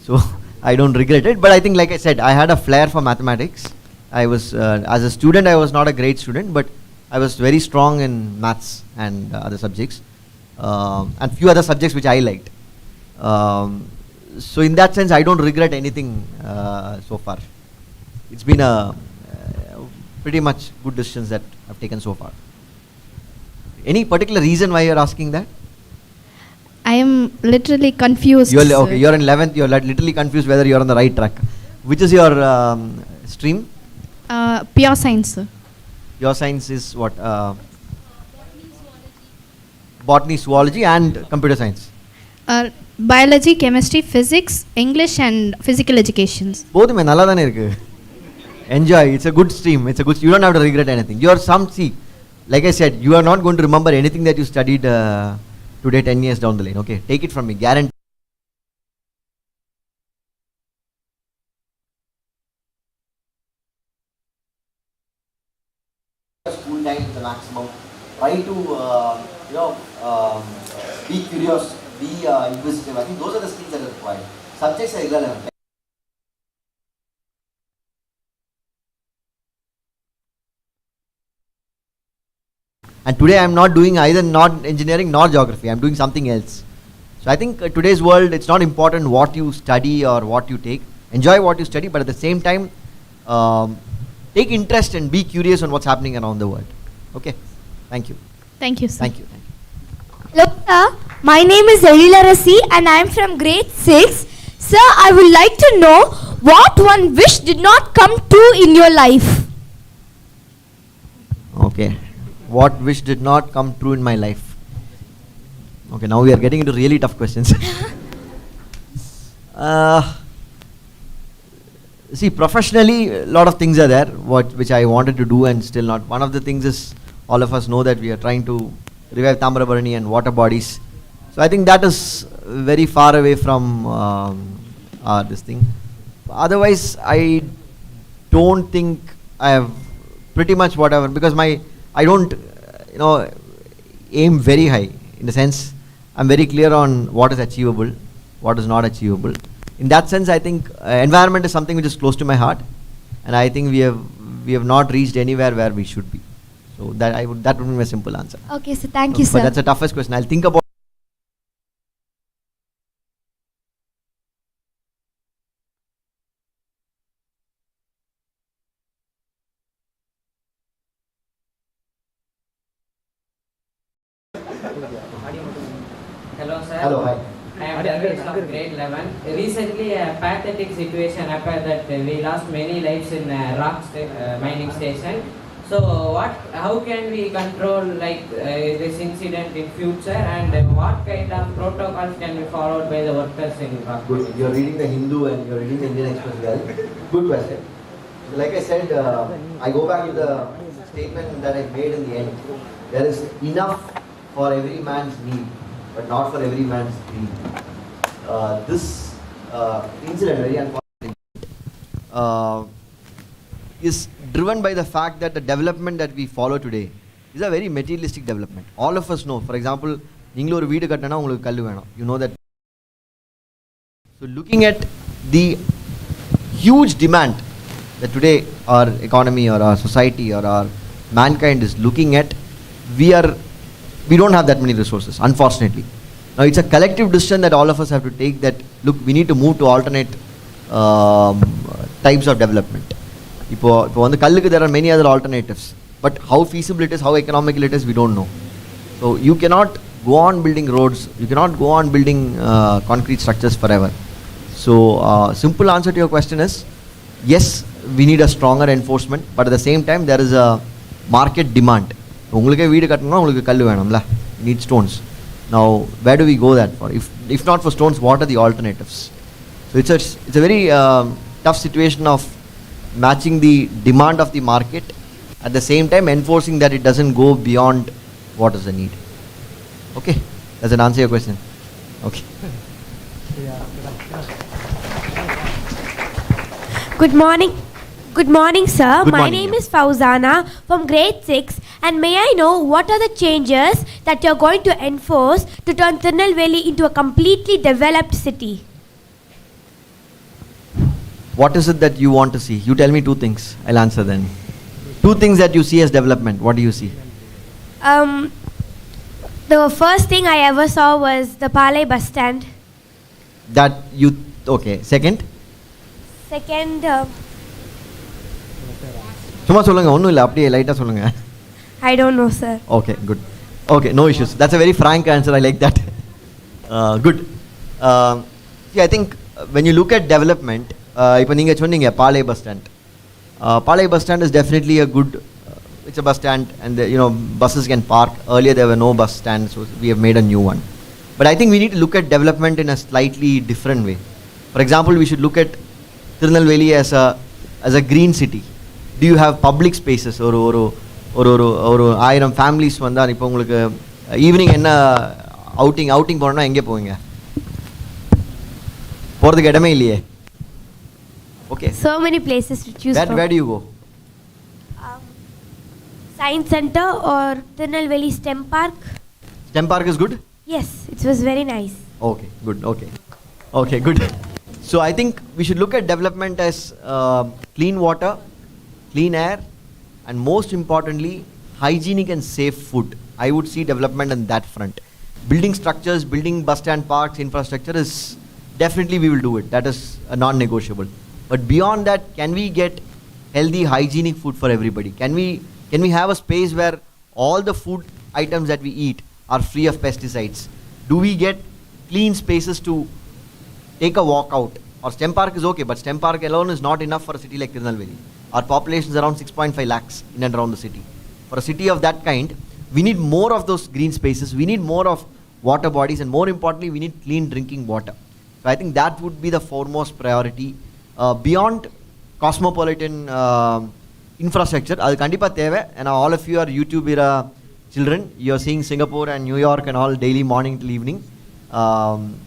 [SPEAKER 16] So I don't regret it. But I think, like I said, I had a flair for mathematics. I was, as a student, I was not a great student, but I was very strong in maths and other subjects. And few other subjects which I liked. So in that sense, I don't regret anything so far. It's been a pretty much good decisions that I've taken so far. Any particular reason why you're asking that?
[SPEAKER 10] I am literally confused.
[SPEAKER 16] Okay, you're in 11th, you're literally confused whether you're on the right track. Which is your stream?
[SPEAKER 10] Pure science, sir.
[SPEAKER 16] Your science is what? Botany, zoology and computer science.
[SPEAKER 10] Biology, chemistry, physics, English and physical educations.
[SPEAKER 16] Both me nalla thane irukku. Enjoy, it's a good stream, it's a good, you don't have to regret anything. You're see, like I said, you are not going to remember anything that you studied today 10 years down the lane, okay? Take it from me, guarantee. School time to the maximum. Try to, be curious, be inquisitive. I think those are the skills that are required. Subjects are irrelevant. And today I am not doing either not engineering nor geography. I am doing something else. So I think today's world, it's not important what you study or what you take. Enjoy what you study, but at the same time, take interest and be curious on what's happening around the world. Okay? Thank you.
[SPEAKER 10] Thank you, sir.
[SPEAKER 16] Thank you.
[SPEAKER 15] Hello, sir. My name is Elila Rasi and I am from grade 6. Sir, I would like to know what one wish did not come true in your life.
[SPEAKER 16] Okay. What wish did not come true in my life? Okay, now we are getting into really tough questions. See, professionally, a lot of things are there which I wanted to do and still not. One of the things is, all of us know that we are trying to revive Tamarabarani and water bodies. So I think that is very far away from this thing. Otherwise, I don't think I have pretty much whatever, because I don't, aim very high, in the sense I'm very clear on what is achievable, what is not achievable. In that sense, I think environment is something which is close to my heart, and I think we have not reached anywhere where we should be. So that would be my simple answer.
[SPEAKER 15] Okay, so thank you, sir.
[SPEAKER 16] But that's the toughest question. I'll think about.
[SPEAKER 12] Hello, sir.
[SPEAKER 16] Hello, hi.
[SPEAKER 12] I am Unconditional of grade 11. Recently, a pathetic situation happened that we lost many lives in a mining station. So, how can we control this incident in future, and what kind of protocols can be followed by the workers in rock?
[SPEAKER 16] Good. You're reading the Hindu and you're reading the Indian Express well. Good question. Like I said, I go back to the statement that I made in the end. There is enough for every man's need, but not for every man's dream. This incident, very unfortunate, is driven by the fact that the development that we follow today is a very materialistic development. All of us know, for example, you know that. So looking at the huge demand that today our economy or our society or our mankind is looking at, we don't have that many resources, unfortunately. Now it's a collective decision that all of us have to take, that look, we need to move to alternate types of development. There are many other alternatives, but how feasible it is, how economical it is, we don't know. So you cannot go on building roads, you cannot go on building concrete structures forever. So simple answer to your question is, yes, we need a stronger enforcement, but at the same time there is a market demand. You need stones. Now where do we go that for? If not for stones, what are the alternatives? So it's a very tough situation of matching the demand of the market, at the same time enforcing that it doesn't go beyond what is the need. Okay, Does it answer your question? Okay.
[SPEAKER 6] Good morning. Good morning, sir.
[SPEAKER 16] Good
[SPEAKER 6] My
[SPEAKER 16] morning,
[SPEAKER 6] name
[SPEAKER 16] yeah.
[SPEAKER 6] is Fauzana from grade 6. And may I know what are the changes that you're going to enforce to turn Tirunelveli into a completely developed city?
[SPEAKER 16] What is it that you want to see? You tell me 2 things. I'll answer then. 2 things that you see as development. What do you see?
[SPEAKER 6] The first thing I ever saw was the Palai bus stand.
[SPEAKER 16] That you, okay. Second?
[SPEAKER 6] Second,
[SPEAKER 16] சும்மா சொல்லுங்க ஒன்றும் இல்லை அப்படியே லைட்டாக சொல்லுங்க.
[SPEAKER 6] I don't know, sir.
[SPEAKER 16] Okay, good. Okay, no issues. That's a very frank answer. I like that. Good. See, I think when you look at development, இப்போ நீங்கள் சொன்னீங்க பாலை bus stand. Palai bus stand is definitely a good, it's a bus stand and you know buses can park. Earlier there were no bus stands, so we have made a new one. But I think we need to look at development in a slightly different way. For example, we should look at Tirunelveli as a green city. Do you have public spaces? ஒரு 1000 families வந்தால் இப்போ உங்களுக்கு evening என்ன outing போனோம்னா எங்கே போவீங்க? போகிறதுக்கு இடமே இல்லையே. Okay.
[SPEAKER 6] So many places to choose from.
[SPEAKER 16] Where do you go?
[SPEAKER 6] Science Center or Tirunelveli STEM Park.
[SPEAKER 16] STEM Park is good?
[SPEAKER 6] Yes, it was very nice.
[SPEAKER 16] Okay, good. Okay, good. So I think we should look at development as clean water, clean air, and most importantly, hygienic and safe food. I would see development on that front. Building structures, building bus stand parks, infrastructure is definitely we will do it. That is a non-negotiable. But beyond that, can we get healthy, hygienic food for everybody? Can we have a space where all the food items that we eat are free of pesticides? Do we get clean spaces to take a walk out? Or STEM Park is okay, but STEM Park alone is not enough for a city like Tirunelveli. Our population is around 6.5 lakhs in and around the city. For a city of that kind, we need more of those green spaces. We need more of water bodies, and more importantly, we need clean drinking water. So I think that would be the foremost priority. Beyond cosmopolitan infrastructure, adu kandipa theva, and all of you are YouTube era children. You are seeing Singapore and New York and all daily morning till evening.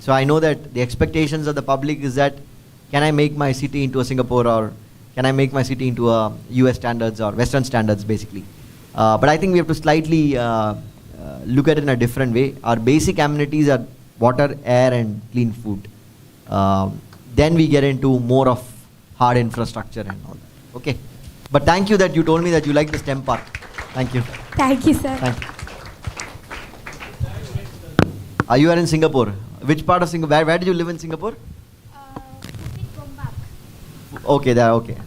[SPEAKER 16] So I know that the expectations of the public is that can I make my city into a Singapore, or can I make my city into a US standards or Western standards basically. But I think we have to slightly look at it in a different way. Our basic amenities are water, air and clean food. Then we get into more of hard infrastructure and all that. Okay. But thank you that you told me that you like the STEM Park. Thank you.
[SPEAKER 6] Thank you, sir.
[SPEAKER 16] Thank you. You are in Singapore. Which part of Singapore? Where did you live in Singapore? Okay, there. Okay.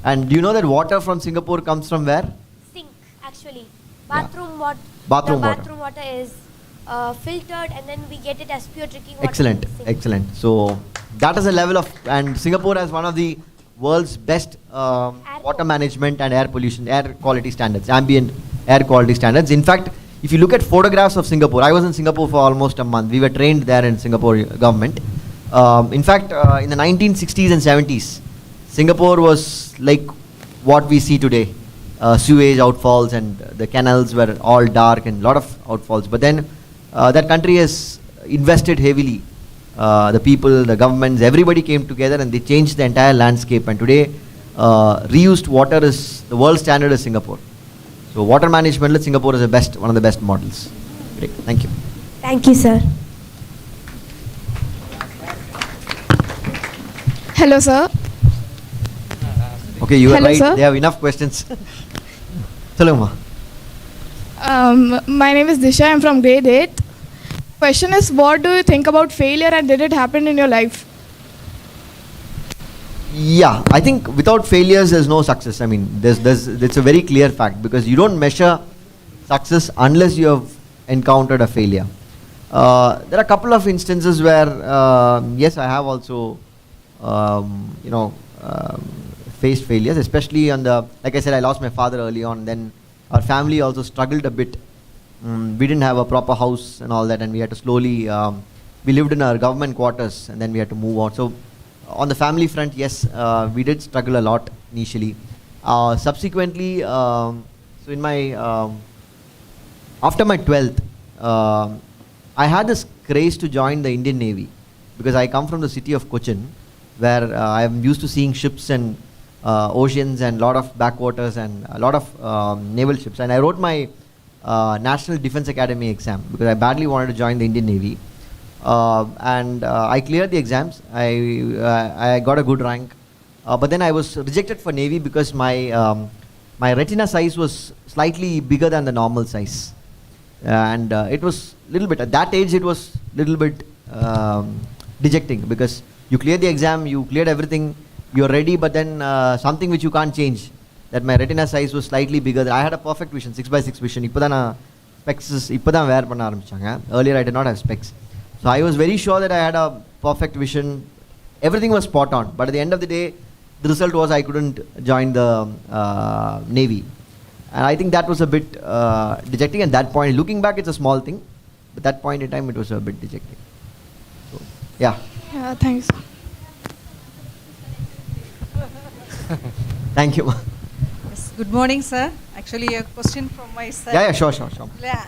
[SPEAKER 16] And do you know that water from Singapore comes from where?
[SPEAKER 6] Sink, actually. Bathroom water.
[SPEAKER 16] Bathroom water.
[SPEAKER 6] Bathroom water is filtered, and then we get it as pure drinking water.
[SPEAKER 16] Excellent, excellent. So that is a level of, and Singapore has one of the world's best water management and air pollution, air quality standards, ambient air quality standards. In fact, if you look at photographs of Singapore, I was in Singapore for almost a month. We were trained there in Singapore government. In fact, in the 1960s and 70s, Singapore was like what we see today. Sewage outfalls, and the canals were all dark and lot of outfalls. But then that country has invested heavily. The people, the governments, everybody came together and they changed the entire landscape. And today, reused water is the world standard of Singapore. So water management, Singapore is the best, one of the best models. Great, thank you.
[SPEAKER 6] Thank you, sir.
[SPEAKER 21] Hello, sir.
[SPEAKER 16] Okay, you are
[SPEAKER 21] Hello,
[SPEAKER 16] right.
[SPEAKER 21] sir.
[SPEAKER 16] They have enough questions. Solunga.
[SPEAKER 21] My name is Disha. I'm from grade 8. Question is, what do you think about failure, and did it happen in your life?
[SPEAKER 16] Yeah, I think without failures there's no success. I mean, it's a very clear fact, because you don't measure success unless you have encountered a failure. There are a couple of instances where yes, I have also faced failures, especially on the, like I said, I lost my father early on. Then our family also struggled a bit. We didn't have a proper house and all that, and we had to slowly, we lived in our government quarters, and then we had to move out. So on the family front, yes, we did struggle a lot initially. Subsequently, so in my, after my 12th, I had this craze to join the Indian Navy because I come from the city of Cochin, where I'm used to seeing ships and oceans and a lot of backwaters and a lot of naval ships. And I wrote my National Defense Academy exam because I badly wanted to join the Indian Navy. I cleared the exams. I got a good rank. But then I was rejected for Navy because my retina size was slightly bigger than the normal size. It was little bit, at that age it was little bit dejecting because you cleared the exam, you cleared everything, you're ready, but then something which you can't change, that my retina size was slightly bigger. I had a perfect vision, 6x6 vision. Specs wear panna aarambichanga. Earlier I did not have specs. So I was very sure that I had a perfect vision. Everything was spot on, but at the end of the day, the result was I couldn't join the Navy. And I think that was a bit dejecting at that point. Looking back, it's a small thing, but that point in time, it was a bit dejecting. So, yeah.
[SPEAKER 10] Yeah, thanks.
[SPEAKER 16] Thank you.
[SPEAKER 17] Yes. Good morning, sir. Actually, a question from my side.
[SPEAKER 16] Yeah, sure.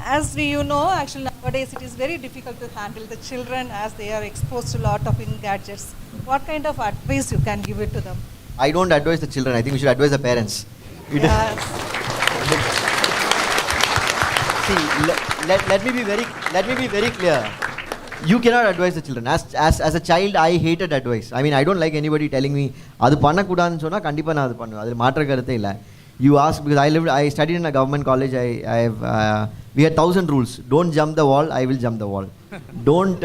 [SPEAKER 17] As you know, actually nowadays it is very difficult to handle the children as they are exposed to a lot of gadgets. What kind of advice you can give it to them?
[SPEAKER 16] I don't advise the children. I think we should advise the parents. See, let me be very clear. You cannot advise the children. As a child, I hated advice. I mean, I don't like anybody telling me, "Adu panna kudannu sonna kandipa na adu pannu." Adu maatra karuthe illa. You ask, because I studied in a government college. We had 1,000 rules. Don't jump the wall. I will jump the wall. Don't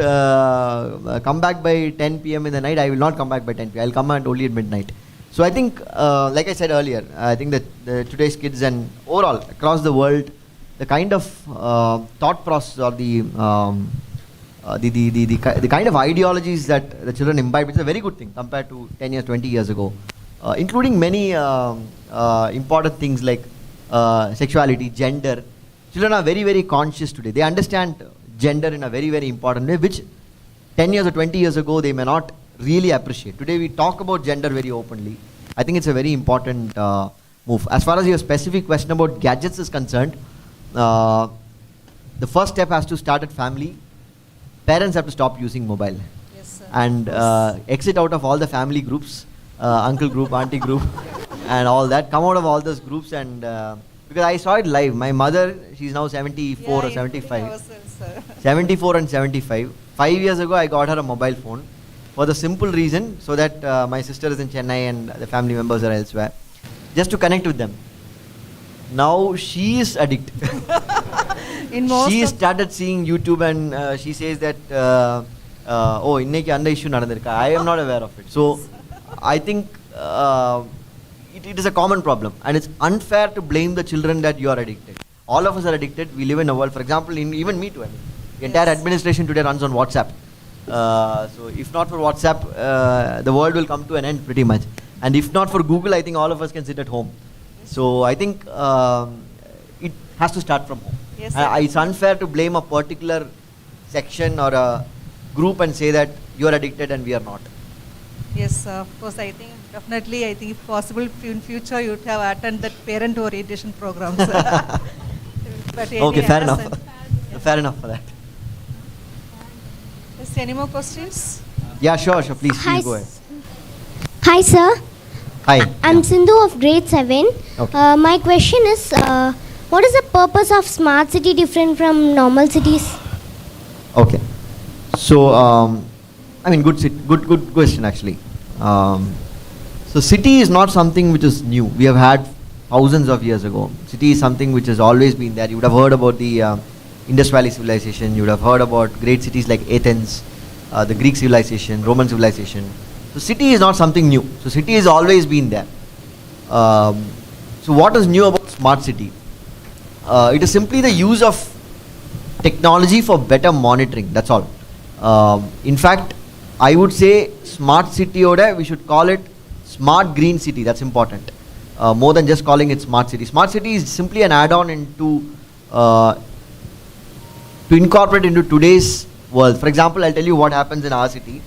[SPEAKER 16] come back by 10 p.m. in the night. I will not come back by 10 p.m. I'll come only at midnight. So I think, like I said earlier, I think that today's kids and overall across the world, the kind of thought process or the kind of ideologies that the children imbibe, which is a very good thing compared to 10 years, 20 years ago, including many important things like sexuality, gender. Children are very, very conscious today. They understand gender in a very, very important way, which 10 years or 20 years ago they may not really appreciate. Today we talk about gender very openly. I think it's a very important move. As far as your specific question about gadgets is concerned, the first step has to start at family. Parents have to stop using mobile.
[SPEAKER 17] Yes, sir.
[SPEAKER 16] And exit out of all the family groups, uncle group, auntie group, and all that. Come out of all those groups and because I saw it live. My mother, she's now 74 or 75. 74 and 75. 5 years ago, I got her a mobile phone for the simple reason so that my sister is in Chennai and the family members are elsewhere, just to connect with them. Now she is addicted. She started seeing YouTube and she says that, oh, inneki anda issue nadandirukka. I am not aware of it. So I think it is a common problem, and it's unfair to blame the children that you are addicted. All of us are addicted. We live in a world, for example, even me too. I mean, the entire administration today runs on WhatsApp. So if not for WhatsApp, the world will come to an end pretty much. And if not for Google, I think all of us can sit at home. So I think it has to start from home.
[SPEAKER 17] Yes,
[SPEAKER 16] it's unfair to blame a particular section or a group and say that you are addicted and we are not.
[SPEAKER 17] Yes, of course. I think definitely. I think if possible in future you would have attended that parent orientation programs.
[SPEAKER 16] Okay, fair enough. Fair enough for that.
[SPEAKER 17] Is any more questions?
[SPEAKER 16] Yeah, sure. Please go ahead.
[SPEAKER 15] Hi, sir.
[SPEAKER 16] Hi.
[SPEAKER 15] I'm Sindhu of grade 7.
[SPEAKER 16] Okay.
[SPEAKER 15] My question is, what is the purpose of smart city different from normal cities?
[SPEAKER 16] Okay. So, I mean, good question actually. So, city is not something which is new. We have had thousands of years ago. City is something which has always been there. You would have heard about the Indus Valley civilization. You would have heard about great cities like Athens, the Greek civilization, Roman civilization. So, city is not something new. So, city has always been there. So, what is new about smart city? It is simply the use of technology for better monitoring. That's all. In fact, I would say smart city order, we should call it smart green city. That's important. More than just calling it smart city. Smart city is simply an add-on into to incorporate into today's world. For example, I'll tell you what happens in our city.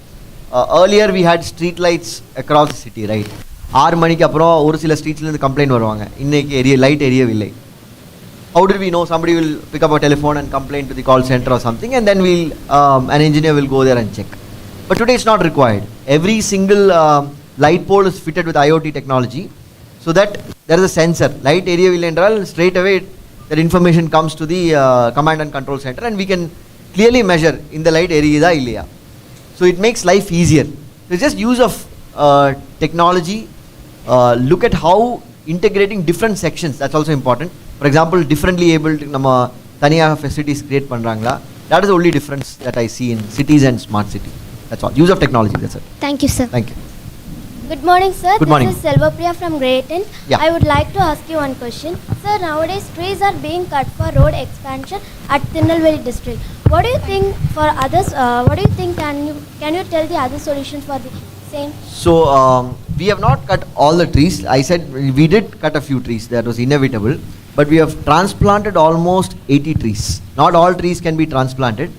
[SPEAKER 16] Earlier we had street lights across the city, right? 6 மணிக்கு அப்புறம் ஒரு சில ஸ்ட்ரீட்ஸ்ல இருந்து complaint வருவாங்க, இன்னைக்கு light எரியவில்லை. how did we know? Somebody will pick up a telephone and complain to the call center or something, and then an engineer will go there and check. But today it's not required. Every single light pole is fitted with IoT technology, so that there is a sensor. Light area will enter, straight away that information comes to the command and control center, and we can clearly measure in the light area. So it makes life easier. So it's just use of technology. Look at how integrating different sections, that's also important. For example, differently abled nama taniya facilities create pandrangla. That is the only difference that I see in cities and smart city. That's all. Use of technology, that's it.
[SPEAKER 15] Thank you, sir.
[SPEAKER 16] Thank you.
[SPEAKER 15] Good morning, sir.
[SPEAKER 16] Good morning.
[SPEAKER 15] This is Selvapriya from grade 10.
[SPEAKER 16] Yeah.
[SPEAKER 15] I would like to ask you one question. Sir, nowadays trees are being cut for road expansion at Tirunelveli district. What do you think for others? What do you think? Can you tell the other solutions for the same?
[SPEAKER 16] So we have not cut all the trees. I said we did cut a few trees. That was inevitable. But we have transplanted almost 80 trees. Not all trees can be transplanted.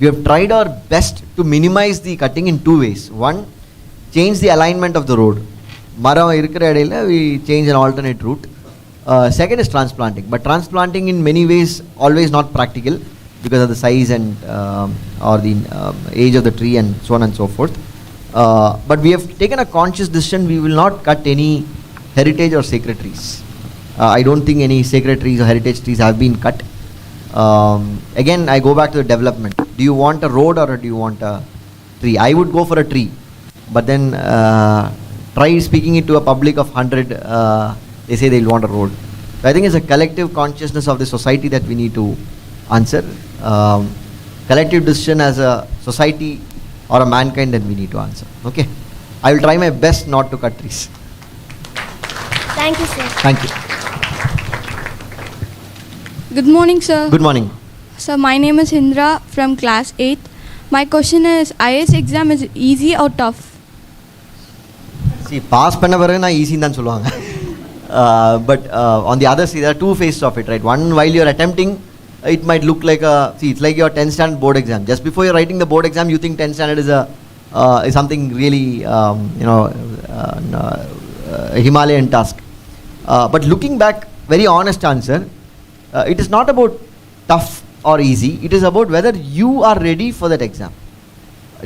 [SPEAKER 16] We have tried our best to minimize the cutting in two ways. One, change the alignment of the road. We change an alternate route. Second is transplanting. But transplanting in many ways always not practical because of the size and or the age of the tree and so on and so forth. But we have taken a conscious decision. We will not cut any heritage or sacred trees. I don't think any sacred trees or heritage trees have been cut. Again, I go back to the development. Do you want a road or do you want a tree? I would go for a tree. But then try speaking it to a public of 100, they say they'll want a road. So I think it's a collective consciousness of the society that we need to answer. Collective decision as a society or a mankind that we need to answer. Okay. I will try my best not to cut trees.
[SPEAKER 15] Thank you, sir.
[SPEAKER 16] Thank you.
[SPEAKER 4] Good morning, sir.
[SPEAKER 16] Good morning.
[SPEAKER 4] Sir, my name is Indra from class 8. My question is, IAS exam is easy or tough?
[SPEAKER 16] See, pass panna varana easy than solluvaanga. But on the other side, there are two phases of it, right? One, while you're attempting, it might look like it's like your 10th standard board exam. Just before you're writing the board exam, you think 10th standard is something really, a Himalayan task. But looking back, very honest answer, it is not about tough or easy. It is about whether you are ready for that exam.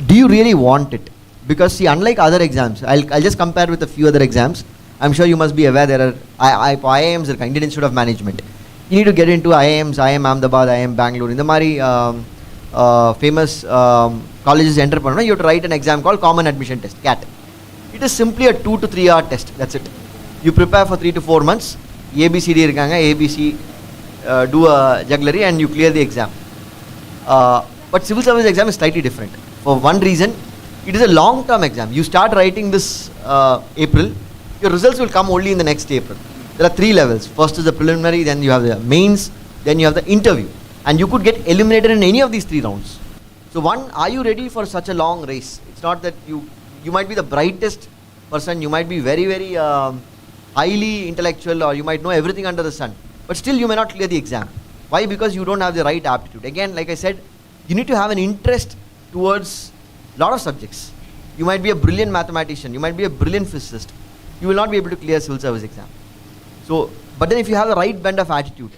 [SPEAKER 16] Do you really want it? Because see, unlike other exams, I'll just compare with a few other exams. I'm sure you must be aware there are IIMs, Indian Institute of Management. You need to get into IIMs, IIM Ahmedabad, IIM Bangalore. In the Mari famous colleges entrepreneur, you have to write an exam called Common Admission Test, CAT. It is simply a 2 to 3 hour test. That's it. You prepare for 3 to 4 months. ABCD irukanga, ABC, do a jugglery and you clear the exam. But civil service exam is slightly different. For one reason, it is a long-term exam. You start writing this April, your results will come only in the next April. There are 3 levels. First is the preliminary, then you have the mains, then you have the interview. And you could get eliminated in any of these 3 rounds. So one, are you ready for such a long race? It's not that you might be the brightest person, you might be very, very highly intellectual, or you might know everything under the sun. But still you may not clear the exam. Why? Because you don't have the right aptitude. Again, like I said, you need to have an interest towards a lot of subjects. You might be a brilliant mathematician, you might be a brilliant physicist. You will not be able to clear civil service exam. So, but then if you have the right bend of attitude,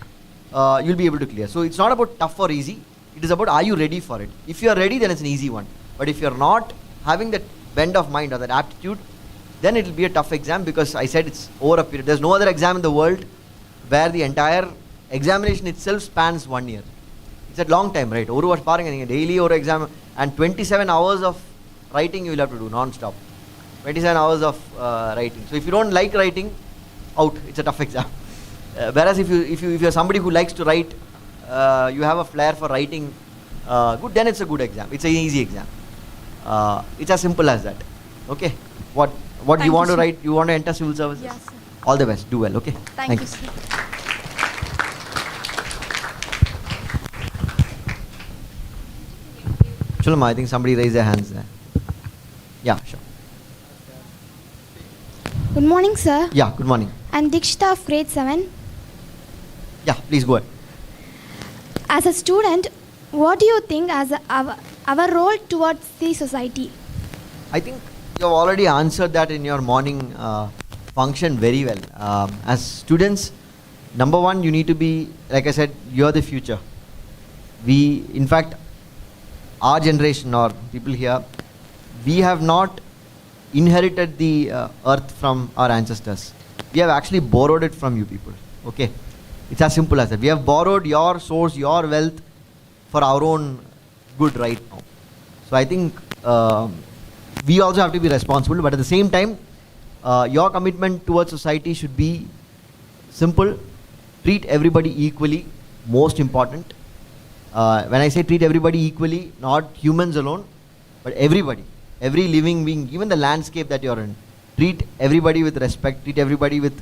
[SPEAKER 16] you'll be able to clear. So it's not about tough or easy. It is about, are you ready for it? If you are ready, then it's an easy one. But if you're not having that bend of mind or that aptitude, then it will be a tough exam, because I said it's over a period. There's no other exam in the world where the entire examination itself spans 1 year. It's a long time, right? Over daily or exam, and 27 hours of writing you will have to do non-stop. 27 hours of writing. So if you don't like writing, out. It's a tough exam. Whereas if you're somebody who likes to write, you have a flair for writing, good, then it's a good exam. It's an easy exam. It's as simple as that. Okay. What do you want to write? You want to enter civil services?
[SPEAKER 4] Yes, sir.
[SPEAKER 16] All the best. Do well. Okay.
[SPEAKER 4] Thank you, sir.
[SPEAKER 16] Chulama, I think somebody raised their hands there. Yeah, sure.
[SPEAKER 9] Good morning, sir.
[SPEAKER 16] Yeah, good morning.
[SPEAKER 9] I'm Dikshita of grade 7.
[SPEAKER 16] Yeah, please go ahead.
[SPEAKER 9] As a student, what do you think as our role towards the society?
[SPEAKER 16] I think you have already answered that in your morning function very well. As students, Number one, you need to be, like I said, you're the future. We, in fact, our generation or people here, we have not inherited the earth from our ancestors. We have actually borrowed it from you people. Okay, it's as simple as that. We have borrowed your source, your wealth for our own good right now. So I think we also have to be responsible, but at the same time, your commitment towards society should be simple. Treat everybody equally, most important. When I say treat everybody equally, not humans alone, but everybody, every living being, even the landscape that you're in. Treat everybody with respect, treat everybody with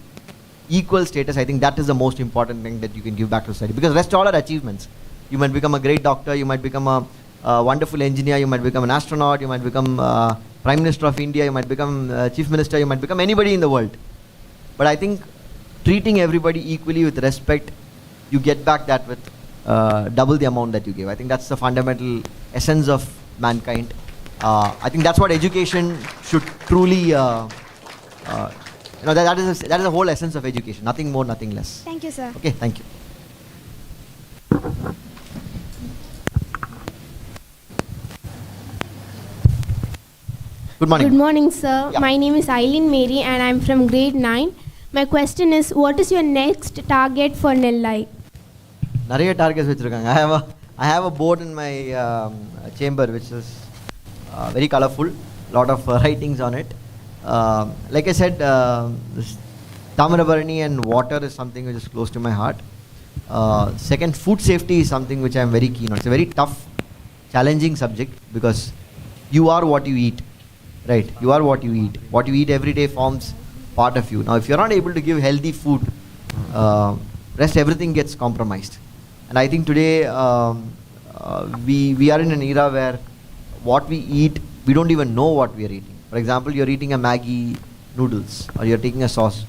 [SPEAKER 16] equal status. I think that is the most important thing that you can give back to society, because rest all are achievements. You might become a great doctor, you might become a wonderful engineer, you might become an astronaut, you might become Prime Minister of India, you might become Chief Minister, you might become anybody in the world. But I think treating everybody equally with respect, you get back that with double the amount that you give. I think that's the fundamental essence of mankind. I think that's what education should truly, that is the whole essence of education. Nothing more, nothing less.
[SPEAKER 9] Thank you, sir.
[SPEAKER 16] Okay, thank you. Good morning.
[SPEAKER 21] Good morning, sir. My name is Eileen Mary and I'm from grade 9. My question is, what is your next target for Nellai?
[SPEAKER 16] Nariya targets vechirukanga. I have a board in my chamber which is very colorful, lot of writings on it. Like I said, Tamarabarani and water is something which is close to my heart. Second, food safety is something which I am very keen on. It's a very tough, challenging subject because you are what you eat, right? You are what you eat. What you eat every day forms part of you. Now, if you're not able to give healthy food, rest everything gets compromised. And I think today we are in an era where what we eat, we don't even know what we are eating. For example, you're eating a Maggi noodles or you're taking a sauce.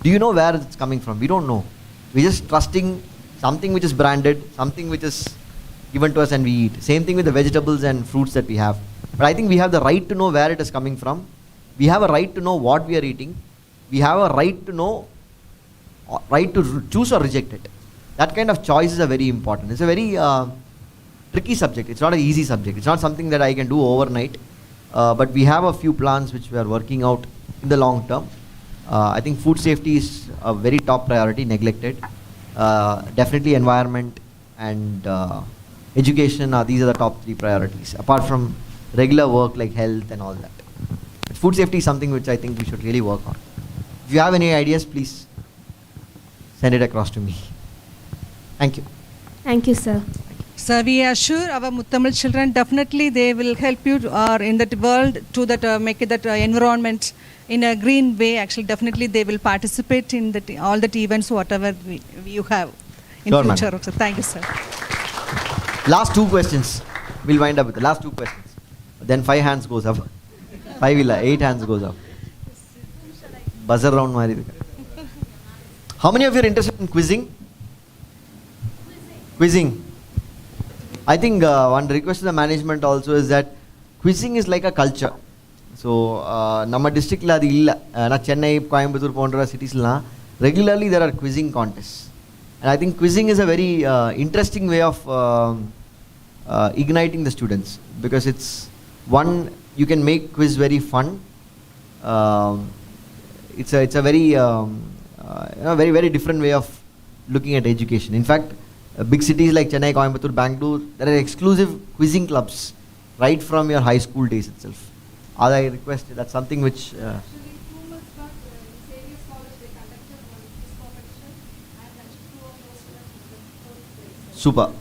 [SPEAKER 16] Do you know where it's coming from? We don't know. We're just trusting something which is branded, something which is given to us and we eat. Same thing with the vegetables and fruits that we have. But I think we have the right to know where it is coming from. We have a right to know what we are eating. We have a right to know, right to choose or reject it. That kind of choices are very important. It's a very tricky subject. It's not an easy subject. It's not something that I can do overnight. But we have a few plans which we are working out in the long term. I think food safety is a very top priority, neglected. Definitely environment and education, these are the top 3 priorities, apart from regular work like health and all that. But food safety is something which I think we should really work on. If you have any ideas, please send it across to me. Thank you.
[SPEAKER 21] Thank you, sir.
[SPEAKER 17] So we assure our Muthamil children definitely they will help you in that world to that make it that environment in a green way. Actually, definitely they will participate in that all that events whatever you have in
[SPEAKER 16] sure,
[SPEAKER 17] future.
[SPEAKER 16] Ma'am.
[SPEAKER 17] So thank you, sir.
[SPEAKER 16] Last 2 questions. We'll wind up with the last 2 questions. Then 5 hands goes up. 8 hands goes up. Buzzer round mari. How many of you are interested in quizzing? Quizzing. I think one request to the management also is that quizzing is like a culture. So, nama district la adi illa. Na Chennai, Coimbatore, Pondra cities la regularly there are quizzing contests. And I think quizzing is a very interesting way of igniting the students, because it's one, you can make quiz very fun. It's a very very different way of looking at education. In fact, big cities like Chennai, Coimbatore, Bangalore, there are exclusive quizzing clubs right from your high school days itself. I request that's something which super.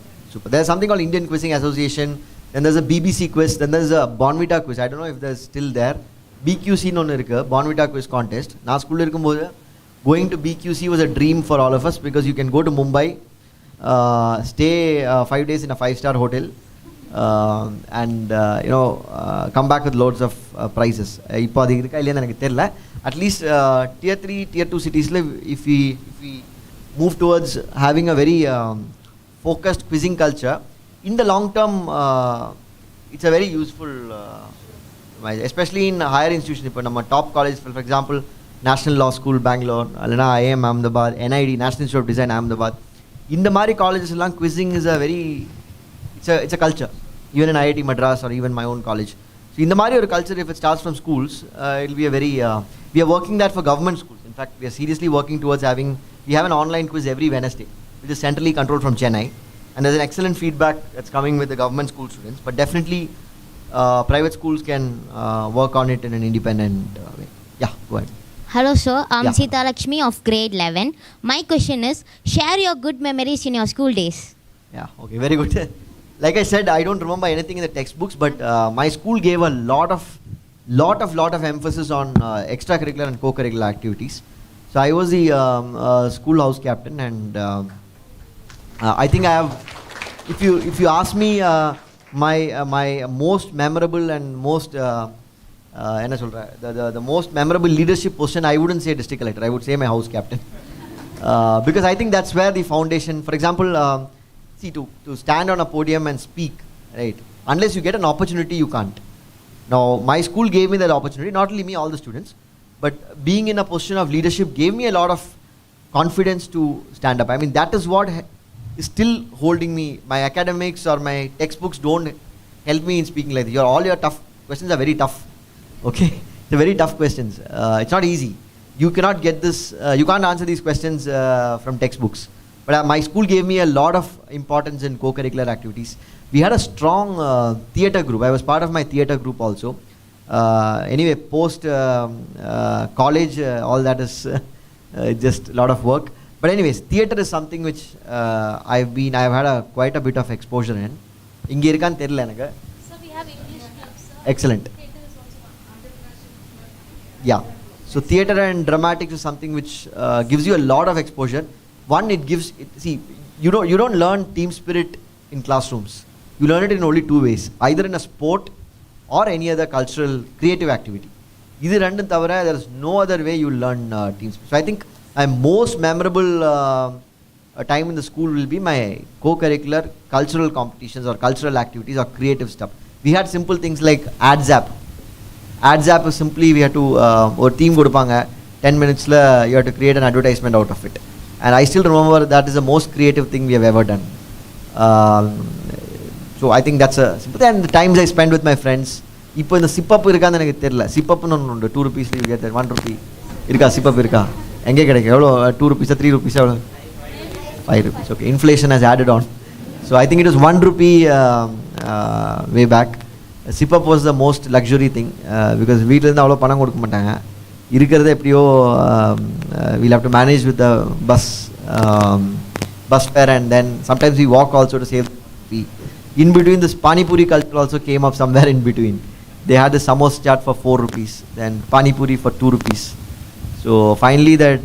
[SPEAKER 16] There's something called Indian Quizzing Association. Then there's a BBC quiz. Then there's a Bonvita quiz. I don't know if there's still there. BQC no irukku, Bonvita quiz contest. Na school irukumbodhu going to BQC was a dream for all of us, because you can go to Mumbai, stay 5 days in a 5-star hotel, and come back with loads of prizes. At least tier 3, tier 2 cities, if we move towards having a very focused quizzing culture, in the long term, it's a very useful, especially in higher institutions. Top college, for example, National Law School, Bangalore, Alana IIM Ahmedabad, NID, National Institute of Design, Ahmedabad. In the Mari colleges, quizzing is a very, it's a culture. Even in IIT Madras or even my own college. So in the Mari culture, if it starts from schools, it will be a very, we are working that for government schools. In fact, we are seriously working towards we have an online quiz every Wednesday, which is centrally controlled from Chennai. And there's an excellent feedback that's coming with the government school students. But definitely, private schools can work on it in an independent way. Yeah, go ahead.
[SPEAKER 11] Hello sir, I'm
[SPEAKER 16] Yeah.
[SPEAKER 11] Sita Lakshmi of grade 11. My question is, share your good memories in your school days.
[SPEAKER 16] Yeah, okay, very good. Like I said, I don't remember anything in the textbooks, but my school gave a lot of emphasis on extracurricular and co-curricular activities. So I was the school house captain, and I think I have, if you ask me my most memorable and most the most memorable leadership position, I wouldn't say district collector, I would say my house captain. Because I think that's where the foundation, for example, see, to stand on a podium and speak, right? Unless you get an opportunity, you can't. Now, my school gave me that opportunity, not only me, all the students, but being in a position of leadership gave me a lot of confidence to stand up. I mean, that is what is still holding me. My academics or my textbooks don't help me in speaking like this. All your tough questions are very tough. Okay? They're very tough questions. It's not easy. You cannot get this, you can't answer these questions from textbooks. But my school gave me a lot of importance in co-curricular activities. We had a strong theatre group. I was part of my theatre group also. Anyway, post college, all that is just a lot of work. But anyways, theatre is something which I've had quite a bit of exposure in. Inge irukkan therilla enakku.
[SPEAKER 11] So we have English clubs.
[SPEAKER 16] Excellent. Yeah. So theatre and dramatics is something which gives you a lot of exposure. One, it gives, see, you don't learn team spirit in classrooms. You learn it in only two ways, either in a sport or any other cultural creative activity. There is no other way you learn team spirit. So I think my most memorable time in the school will be my co-curricular cultural competitions or cultural activities or creative stuff. We had simple things like AdZap. AdZap is simply we had to, or team kodupanga, 10 minutes you have to create an advertisement out of it. And I still remember that is the most creative thing we have ever done. So I think that's a simple thing. And the times I spend with my friends. Now in the sip-up irukkaanu enakku therilla. Sip-up nu 2 rupees you get 1 rupee. Irukka sip-up irukka. Enge kedakku evlo 2 rupees 3 rupees evlo 5 rupees. Okay, inflation has added on. So I think it was 1 rupee way back. Sip-up was the most luxury thing because வீட்ல இருந்து அவ்வளோ பணம் கொடுக்க மாட்டாங்க. இருக்கிறது எப்படியோ we'll have to manage with the bus fare, and then sometimes we walk also to save fee. In between, this Pani Puri culture also came up somewhere in between. They had the samosa chaat for 4 rupees, then Pani Puri for 2 rupees. So finally that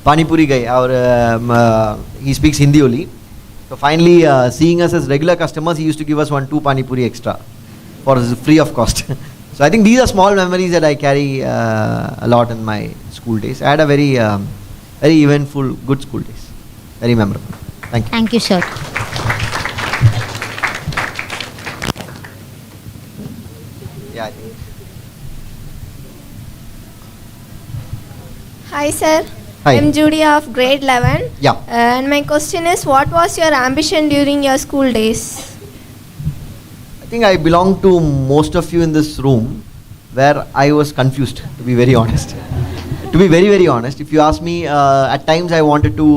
[SPEAKER 16] Pani Puri guy, he speaks Hindi only. So finally seeing us as regular customers, he used to give us 2 Pani Puri extra for free of cost. So I think these are small memories that I carry a lot in my school days. I had a very eventful, good school days. Very memorable. Thank you.
[SPEAKER 11] Thank you, sir.
[SPEAKER 16] Yeah, I think.
[SPEAKER 13] Hi sir.
[SPEAKER 16] Hi.
[SPEAKER 13] I'm Judy of grade 11.
[SPEAKER 16] Yeah.
[SPEAKER 13] And my question is, what was your ambition during your school days?
[SPEAKER 16] I think I belong to most of you in this room where I was confused, to be very honest. To be very, very honest, if you ask me, at times I wanted to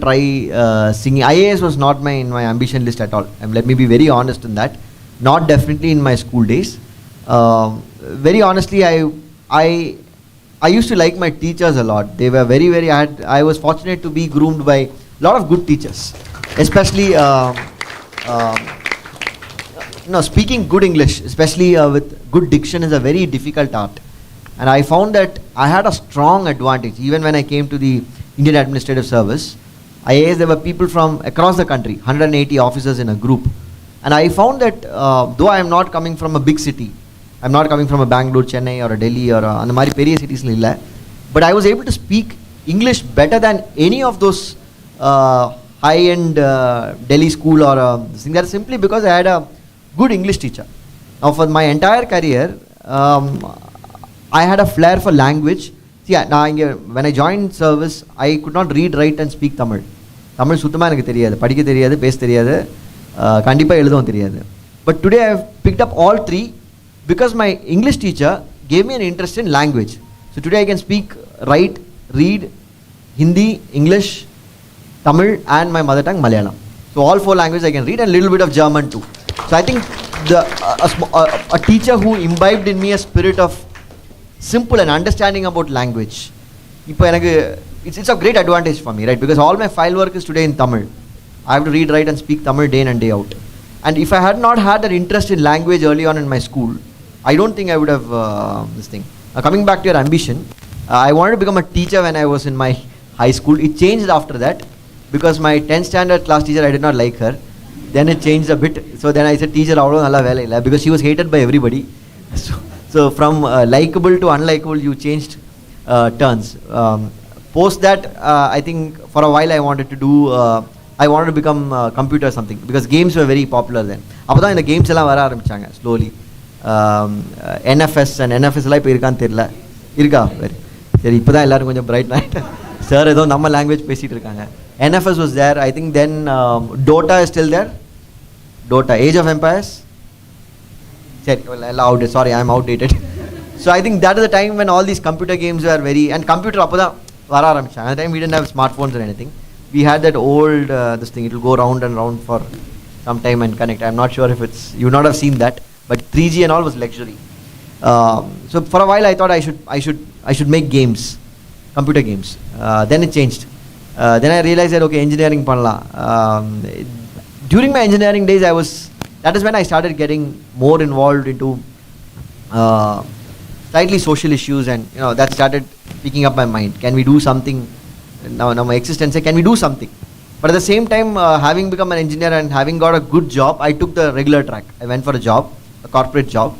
[SPEAKER 16] try singing. IAS was not in my ambition list at all. Let me be very honest in that. Not definitely in my school days. Very honestly, I used to like my teachers a lot. They were very, very, I was fortunate to be groomed by a lot of good teachers, especially speaking good English, especially with good diction, is a very difficult art. And I found that I had a strong advantage even when I came to the Indian Administrative Service. IAS, there were people from across the country, 180 officers in a group. And I found that though I am not coming from a big city, I'm not coming from a Bangalore, Chennai or a Delhi or அந்த மாதிரி பெரிய cities-ல இல்ல, but I was able to speak English better than any of those high-end Delhi school or thing. That's simply because I had a good English teacher. Now for my entire career, I had a flair for language. See, when I joined service, I could not read, write and speak Tamil. Tamil சுத்தமாக எனக்கு தெரியாது, படிக்க தெரியாது, பேச தெரியாது, கண்டிப்பாக எழுதவும் தெரியாது. But today I have picked up all three because my English teacher gave me an interest in language. So today I can speak, write, read Hindi, English, Tamil and my mother tongue Malayalam. So all 4 languages I can read and a little bit of German too. So I think a teacher who imbibed in me a spirit of simple and understanding about language. It's a great advantage for me, right? Because all my file work is today in Tamil. I have to read, write and speak Tamil day in and day out. And if I had not had that interest in language early on in my school, I don't think I would have this thing. Coming back to your ambition, I wanted to become a teacher when I was in my high school. It changed after that because my 10th standard class teacher, I did not like her. Then it changed a bit. So then I said, teacher, because she was hated by everybody. So from likable to unlikable, you changed turns. Post that, I think for a while I wanted to do, I wanted to become computer something because games were very popular then. Appo the games ellaam vara aarambichaanga slowly. NFS and NFS la ipo irukkan therilla irka seri ipo da ellarum konjam bright night sir edho namma language pesittu irukanga. NFS was there. I think then Dota is still there. Dota, Age of Empires. Sorry, I am outdated. So I think that is the time when all these computer games were very, and computer appo da vara aarambichaanga. At the time we didn't have smartphones or anything. We had that old this thing, it will go round and round for some time and connect. I'm not sure if it's, you would not have seen that, but 3G and all was luxury. So for a while I thought I should make games, computer games. Then it changed. Then I realized that okay, engineering panla. During my engineering days that is when I started getting more involved into slightly social issues, and that started picking up my mind. Can we do something? Now my existence, can we do something? But at the same time, having become an engineer and having got a good job, I took the regular track. I went for a job, a corporate job.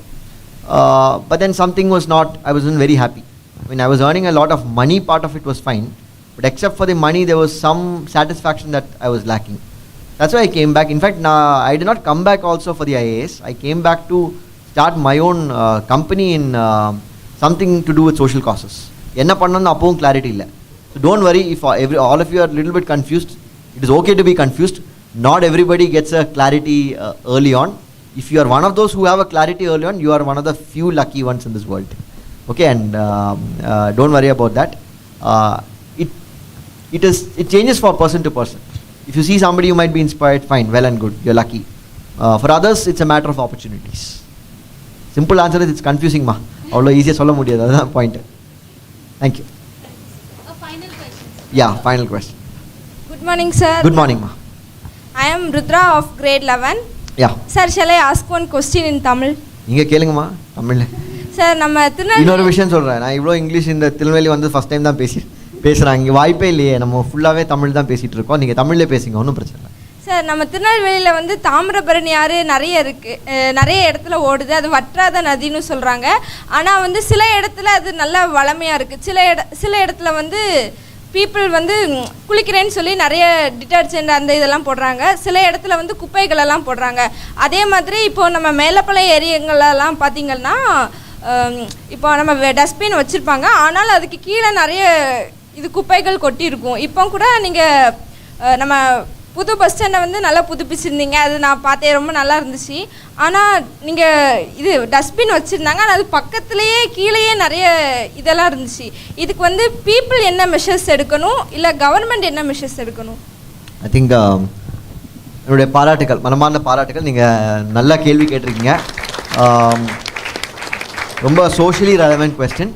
[SPEAKER 16] But then something was not, I wasn't very happy. When I was earning a lot of money, part of it was fine. But except for the money, there was some satisfaction that I was lacking. That's why I came back. In fact, I did not come back also for the IAS. I came back to start my own company in something to do with social causes. Enna pannannu appom clarity illa. So don't worry if all of you are a little bit confused. It is okay to be confused. Not everybody gets a clarity early on. If you are one of those who have a clarity early on, you are one of the few lucky ones in this world. Okay, and don't worry about that. It changes for person to person. If you see somebody you might be inspired, fine, well and good, you're lucky. For others, it's a matter of opportunities. Simple answer is it's confusing ma. Avlo easy solla mudiyadhu, adha point. Thank you. Yeah, final question.
[SPEAKER 1] Good morning, sir.
[SPEAKER 16] Good morning, ma.
[SPEAKER 1] I am Rudra of grade 11.
[SPEAKER 16] Yeah.
[SPEAKER 1] Sir, shall I ask one question in Tamil?
[SPEAKER 16] நீங்க கேளுங்கம்மா தமிழ்ல.
[SPEAKER 1] Sir, நம்ம திருநெல்வேலி
[SPEAKER 16] இன்னொரு விஷயம் சொல்றேன். நான் இவ்வளோ English இந்த திருநெல்வேலி வந்து ஃபர்ஸ்ட் டைம் தான் பேசுறாங்க. இங்கே வாய்ப்பே இல்லையே, நம்ம ஃபுல்லாவே தமிழ் தான் பேசிட்டு இருக்கோம். நீங்க தமிழ்ல பேசுங்க, ஒன்றும் பிரச்சனை இல்லை.
[SPEAKER 1] சார், நம்ம திருநெல்வேலியில் வந்து தாமிரபரணி ஆறு நிறைய இருக்குது, நிறைய இடத்துல ஓடுது. அது வற்றாத நதின்னு சொல்கிறாங்க. ஆனால் வந்து சில இடத்துல அது நல்ல வளமையாக இருக்குது. சில இடத்துல வந்து பீப்புள் வந்து குளிக்கிறேன்னு சொல்லி நிறைய டிட்டர்ஜென்ட் அந்த இதெல்லாம் போடுறாங்க. சில இடத்துல வந்து குப்பைகளெல்லாம் போடுறாங்க. அதே மாதிரி இப்போது நம்ம மேலப்பளை ஏரியங்களெல்லாம் பார்த்திங்கன்னா இப்போ நம்ம டஸ்ட்பின் வச்சுருப்பாங்க, ஆனால் அதுக்கு கீழே நிறைய இது குப்பைகள் கொட்டியிருக்கும். இப்போ கூட நீங்கள் நம்ம புது பஸ் ஸ்டாண்டை வந்து நல்லா புதுப்பிச்சிருந்தீங்க, அது நான் பார்த்தேன், ரொம்ப நல்லா இருந்துச்சு. ஆனால் நீங்கள் இது டஸ்ட்பின் வச்சுருந்தாங்க, ஆனால் அது பக்கத்துலேயே கீழேயே நிறைய இதெல்லாம் இருந்துச்சு. இதுக்கு வந்து பீப்புள் என்ன மெஷர்ஸ் எடுக்கணும், இல்லை கவர்மெண்ட் என்ன மெஷர்ஸ் எடுக்கணும்?
[SPEAKER 16] ஐ திங்க் என்னுடைய பாராட்டுகள், மனமார்ந்த பாராட்டுகள். நீங்கள் நல்ல கேள்வி கேட்டிருக்கீங்க. ரொம்ப சோஷியலி ரெலவெண்ட் கொஸ்டின்.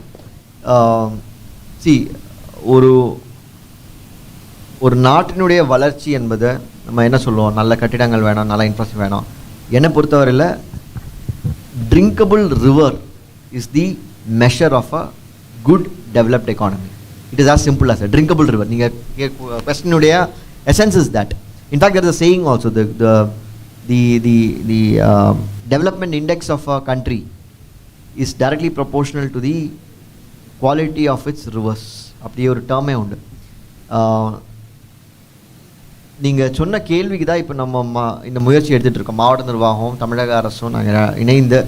[SPEAKER 16] ஒரு நாட்டினுடைய வளர்ச்சி என்பது நம்ம என்ன சொல்லுவோம், நல்ல கட்டிடங்கள் வேணும், நல்ல இன்ஃப்ராஸ்ட்ரக்சர் வேணும். என்னை பொறுத்தவரையில் drinkable river is the measure of a good developed economy. It is as simple as a drinkable river. நீங்கள் கொஸ்டினுடைய essence is that. In fact there is a saying also, the development index of a country is directly proportional to the quality of its rivers. அப்படியே ஒரு டேர்மே உண்டு. நீங்கள் சொன்ன கேள்விக்கு தான் இப்போ நம்ம இந்த முயற்சி எடுத்துகிட்டு இருக்கோம். மாவட்ட நிர்வாகம், தமிழக அரசும் நாங்கள் இணைந்து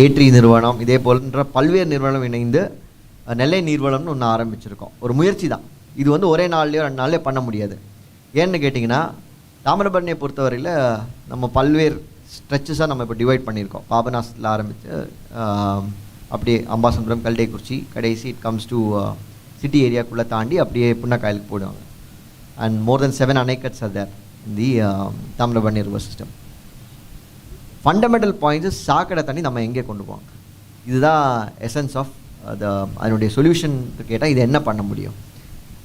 [SPEAKER 16] ஏட்ரி நிறுவனம் இதே போன்ற பல்வேறு நிறுவனம் இணைந்து நெல்லை நீர்வளம்னு ஒன்று ஆரம்பிச்சிருக்கோம். ஒரு முயற்சி தான் இது, வந்து ஒரே நாள்லேயோ 2 நாள்லேயோ பண்ண முடியாது. ஏன்னு கேட்டிங்கன்னா தாமிரபரணியை பொறுத்தவரையில் நம்ம பல்வேறு ஸ்ட்ரெச்சஸாக நம்ம இப்போ டிவைட் பண்ணியிருக்கோம். பாபநாசத்தில் ஆரம்பித்து அப்படியே அம்பாசமுத்திரம், கல்டைக்குறிச்சி, கடைசி இட் கம்ஸ் டு சிட்டி ஏரியாக்குள்ளே தாண்டி அப்படியே புன்னக்காயலுக்கு போடுவாங்க. அண்ட் மோர் தென் 7 அணைக்கட்ஸ் are there in the Thamirabarani river system. Fundamental points சாக்கடை தண்ணி நம்ம எங்கே கொண்டு போவாங்க, இதுதான் எசன்ஸ் ஆஃப் அதனுடைய சொல்யூஷன் கேட்டால் இது என்ன பண்ண முடியும்.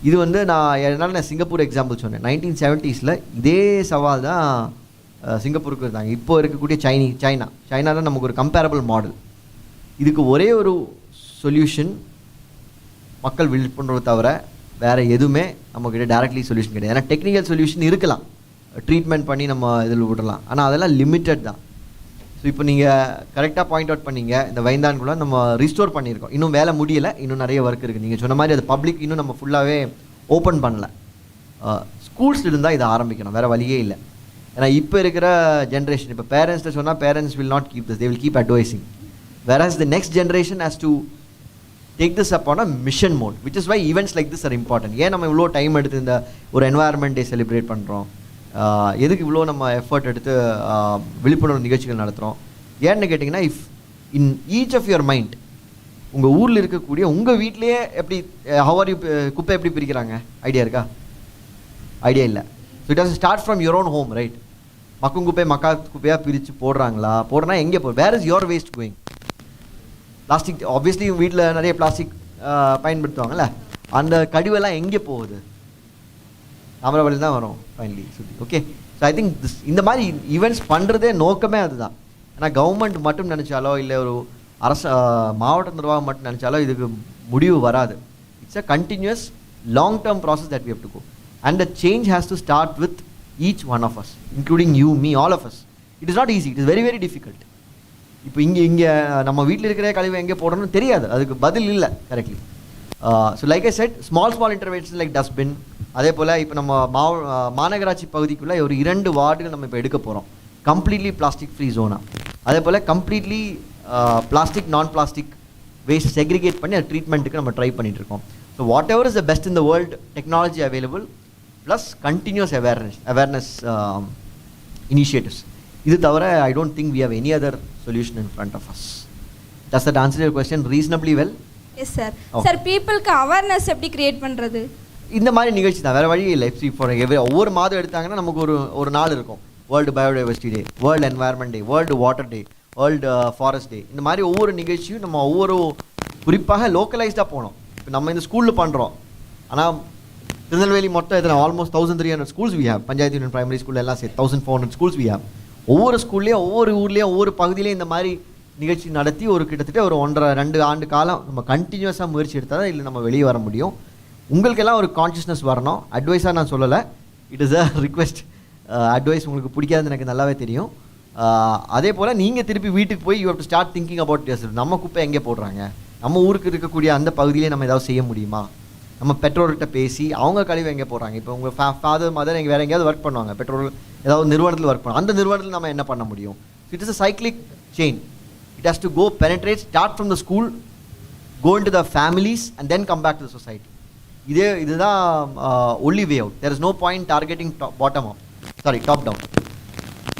[SPEAKER 16] இது வந்து நான் சிங்கப்பூர் எக்ஸாம்பிள் சொன்னேன். 1970s இதே சவால் தான் சிங்கப்பூருக்கு இருந்தாங்க. இப்போ இருக்கக்கூடிய சைனா தான் நமக்கு ஒரு கம்பேரபிள் மாடல். இதுக்கு ஒரே ஒரு சொல்யூஷன் மக்கள் விழிப்புணர்வு தவிர வேறு எதுவுமே நம்மக்கிட்ட டைரக்ட்லி சொல்யூஷன் கிடையாது. ஏன்னா டெக்னிக்கல் சொல்யூஷன் இருக்கலாம், ட்ரீட்மெண்ட் பண்ணி நம்ம இதில் விடலாம், ஆனால் அதெல்லாம் லிமிட்டட் தான். ஸோ இப்போ நீங்கள் கரெக்டாக பாயிண்ட் அவுட் பண்ணீங்க, இந்த வைந்தான்குள்ள நம்ம ரிஸ்டோர் பண்ணியிருக்கோம். இன்னும் வேலை முடியலை, இன்னும் நிறைய ஒர்க் இருக்குது. நீங்கள் சொன்ன மாதிரி அது பப்ளிக் இன்னும் நம்ம ஃபுல்லாகவே ஓப்பன் பண்ணல. ஸ்கூல்ஸ் இருந்தால் இதை ஆரம்பிக்கணும், வேறு வழியே இல்லை. ஏன்னா இப்போ இருக்கிற ஜென்ரேஷன், இப்போ பேரண்ட்ஸ்ட்டு சொன்னால் parents will not keep this, they will keep advising. whereas the next generation has to take this up on a mission mode, which is why events like this are important. ஏன் நம்ம இவ்வளோ time எடுத்து இந்த ஒரு environment day celebrate பண்ணுறோம், எதுக்கு இவ்வளோ நம்ம எஃபர்ட் எடுத்து விழிப்புணர்வு நிகழ்ச்சிகள் நடத்துகிறோம் ஏன்னு கேட்டிங்கன்னா, if in each of your mind, உங்கள் ஊரில் இருக்கக்கூடிய உங்கள் வீட்லேயே எப்படி ஹவர் யூ குப்பை எப்படி பிரிக்கிறாங்க ஐடியா இருக்கா? ஐடியா இல்லை. So it has start from your own home, right? மக்கும் குப்பை மக்கா குப்பையாக பிரித்து போடுறாங்களா? போடுறனா எங்கே போகுது? Where is your waste going? Plastic obviously வீட்டில் நிறைய பிளாஸ்டிக் பயன்படுத்துவாங்கள்ல, அந்த கழிவெல்லாம் எங்கே போகுது? தாமிரபரணி தான் வரும் ஃபைனலி சுற்றி. Okay, so I think this இந்த மாதிரி ஈவெண்ட்ஸ் பண்ணுறதே நோக்கமே அதுதான். ஏன்னா கவர்மெண்ட் மட்டும் நினச்சாலோ இல்லை ஒரு மாவட்ட நிர்வாகம் மட்டும் நினச்சாலோ இதுக்கு முடிவு வராது. It's a continuous long term process that we have to go, and the change has to start with each one of us, including you, me, all of us. It is not easy, it is very very difficult. இப்போ இங்கே நம்ம வீட்டில் இருக்கிற கழிவை எங்கே போடணும்னு தெரியாது, அதுக்கு பதில் இல்லை correctly. So like I set, small intervention like dustbin. அதே போல் இப்போ நம்ம மாநகராட்சி பகுதிக்குள்ளே ஒரு 2 வார்டுகள் நம்ம இப்போ எடுக்க போகிறோம், கம்ப்ளீட்லி பிளாஸ்டிக் ஃப்ரீ ஜோனாக. அதே போல் completely plastic non plastic waste segregate பண்ணி அது ட்ரீட்மெண்ட்டுக்கு நம்ம ட்ரை பண்ணிகிட்ருக்கோம். So whatever is the best in the world technology available plus continuous awareness initiatives. இது தவிர I don't think we have any other solution in front of us. Does that answer your question reasonably well?
[SPEAKER 1] Yes sir. Sir, people-க்கு awareness எப்படி create பண்றது? இந்த
[SPEAKER 16] மாதிரி நிகழ்ச்சி தான், வேறு வழி இல்லை. ஒவ்வொரு மாதம் எடுத்தாங்கன்னா நமக்கு ஒரு நாள் இருக்கும். World biodiversity day, world environment day, world water day, world forest day. இந்த மாதிரி ஒவ்வொரு நிகழ்ச்சியும் நம்ம ஒவ்வொரு குறிப்பாக லோக்கலைஸ்டாக போகணும். இப்போ நம்ம இந்த ஸ்கூலில் பண்ணுறோம், ஆனால் திருநெல்வேலி மொத்தம் எத்தனை almost 1300 schools we have. Panchayat union primary school எல்லாம் சேர்த்து 1400 ஸ்கூல்ஸ் வி ஹேவ். ஒவ்வொரு ஸ்கூல்லேயும் ஒவ்வொரு ஊர்லேயும் ஒவ்வொரு பகுதியிலையும் இந்த மாதிரி நிகழ்ச்சி நடத்தி ஒரு கிட்டத்தட்ட ஒரு 1.5-2 ஆண்டு காலம் நம்ம கண்டினியூஸாக முயற்சி எடுத்தால் தான் இல்லை நம்ம வெளியே வர முடியும். உங்களுக்கெல்லாம் ஒரு கான்ஷியஸ்னஸ் வரணும். அட்வைஸாக நான் சொல்லலை, it is a request. Advice உங்களுக்கு பிடிக்காதுன்னு எனக்கு நல்லாவே தெரியும். அதே போல் நீங்கள் திருப்பி வீட்டுக்கு போய் you have to start thinking about yourself. நம்ம குப்பை எங்கே போடுறாங்க, நம்ம ஊருக்கு இருக்கக்கூடிய அந்த பகுதியிலே நம்ம ஏதாவது செய்ய முடியுமா? நம்ம பெற்றோர்கிட்ட பேசி அவங்க கழிவு எங்கே போடுறாங்க. இப்போ உங்கள் ஃபாதர் மதர் எங்கே வேறு எங்கேயாவது ஒர்க் பண்ணுவாங்க, பெற்றோர் ஏதாவது நிறுவனத்தில் ஒர்க் பண்ணுவாங்க, அந்த நிறுவனத்தில் நம்ம என்ன பண்ண முடியும்? It is a cyclic chain. It has to go penetrate, start from the school, go in to the families and then come back to the society. இதுதான் only way out. There is no point targeting top down.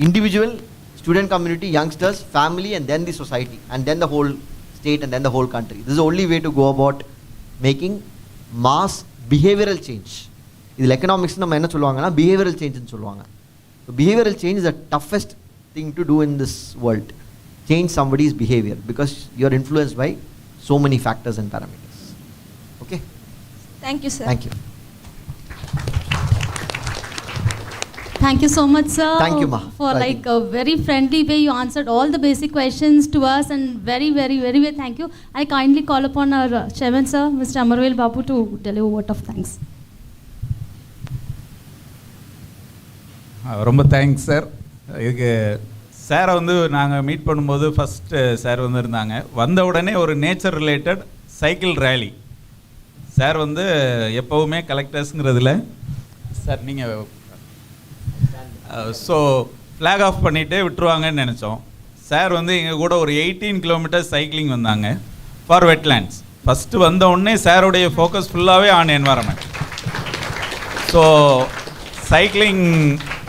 [SPEAKER 16] Individual, student community, youngsters, family and then the society and then the whole state and then the whole country. This is the only way to go about making mass behavioral change. இதில் economics நம்ம என்ன சொல்லுவாங்கன்னா behavioral changeன்னு சொல்லுவாங்க. So behavioral change is the toughest thing to do in this world. Change somebody's behavior because you are influenced by so many factors and parameters. Okay?
[SPEAKER 1] Thank you sir.
[SPEAKER 16] Thank you.
[SPEAKER 7] Thank you so much, sir.
[SPEAKER 16] Thank you, ma.
[SPEAKER 7] For like a very friendly way you answered all the basic questions to us, and very, very, very, very thank you. I kindly call upon our chairman, sir, Mr. Amarvel Babu, to deliver a vote of thanks.
[SPEAKER 3] ரொம்ப thanks sir. இதுக்கு சாரை வந்து நாங்கள் meet பண்ணும்போது first sir வந்து இருந்தாங்க. வந்த உடனே ஒரு nature related cycle rally. Sir வந்து எப்போவுமே கலெக்டர்ஸுங்கிறதுல சார் நீங்கள் ஸோ ஃப்ளாக் ஆஃப் பண்ணிவிட்டு விட்டுருவாங்கன்னு நினச்சோம். சார் வந்து எங்கள் கூட ஒரு 18 கிலோமீட்டர்ஸ் சைக்கிளிங் வந்தாங்க ஃபார் வெட்லேண்ட்ஸ். ஃபஸ்ட்டு வந்த உடனே சாருடைய ஃபோக்கஸ் ஃபுல்லாகவே ஆன் என்வாரன்மெண்ட். ஸோ சைக்கிளிங்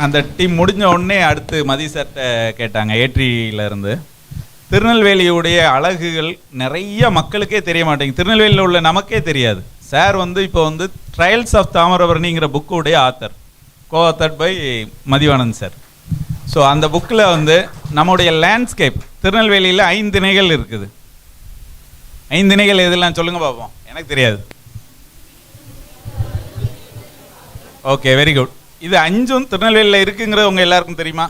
[SPEAKER 3] அந்த டீம் முடிஞ்ச உடனே அடுத்து மதி சார்கிட்ட கேட்டாங்க ஏற்றியிலேருந்து, திருநெல்வேலியுடைய அழகுகள் நிறைய மக்களுக்கே தெரிய மாட்டேங்குது, திருநெல்வேலியில் உள்ள நமக்கே தெரியாது. சார் வந்து இப்போ வந்து ட்ரையல்ஸ் ஆஃப் தாமிரபரணிங்கிற புக்குடைய author, co-authored by Mathivanand sir. So அந்த புக்கில் வந்து நம்முடைய லேண்ட்ஸ்கேப், திருநெல்வேலியில் 5 திணைகள் இருக்குது. 5 திணைகள் எதெல்லாம் சொல்லுங்கள் பார்ப்போம், எனக்கு தெரியாது. Okay, very good. இது 5ம் திருநெல்வேலியில் இருக்குங்கிறது உங்கள் எல்லாருக்கும் தெரியுமா?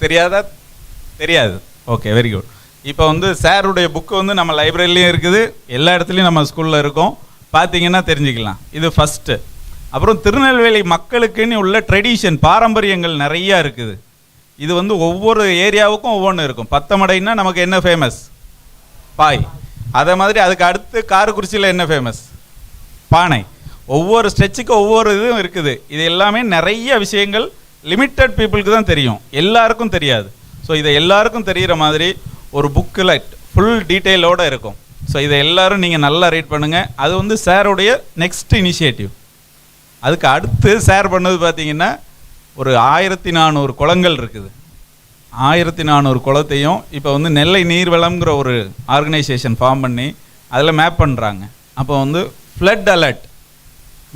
[SPEAKER 3] தெரியாதா? தெரியாது. Okay, very good. இப்போ வந்து சாருடைய புக்கு வந்து நம்ம லைப்ரரிலையும் இருக்குது, எல்லா இடத்துலையும் நம்ம ஸ்கூலில் இருக்கோம், பார்த்தீங்கன்னா தெரிஞ்சுக்கலாம். இது ஃபஸ்ட்டு. அப்புறம் திருநெல்வேலி மக்களுக்குன்னு உள்ள ட்ரெடிஷன், பாரம்பரியங்கள் நிறையா இருக்குது. இது வந்து ஒவ்வொரு ஏரியாவுக்கும் ஒவ்வொன்று இருக்கும். பத்தமடைன்னா நமக்கு என்ன ஃபேமஸ்? பாய். அதே மாதிரி அதுக்கு அடுத்து காரைக்குறிச்சியில் என்ன ஃபேமஸ்? பானை. ஒவ்வொரு ஸ்ட்ரெச்சுக்கும் ஒவ்வொரு இதுவும் இருக்குது. இது எல்லாமே நிறைய விஷயங்கள் லிமிட்டட் பீப்புளுக்கு தான் தெரியும், எல்லாருக்கும் தெரியாது. ஸோ இதை எல்லாருக்கும் தெரிகிற மாதிரி ஒரு புக்கில் ஃபுல் டீட்டெயிலோடு இருக்கும். ஸோ இதை எல்லோரும் நீங்கள் நல்லா ரீட் பண்ணுங்கள். அது வந்து சாருடைய நெக்ஸ்ட் இனிஷியேட்டிவ். அதுக்கு அடுத்து சார் பண்ணது பார்த்தீங்கன்னா ஒரு 1400 குளங்கள் இருக்குது. 1400 குளத்தையும் இப்போ வந்து நெல்லை நீர்வளம்ங்கிற ஒரு ஆர்கனைசேஷன் ஃபார்ம் பண்ணி அதில் மேப் பண்ணுறாங்க. அப்போ வந்து ஃப்ளட் அலர்ட்,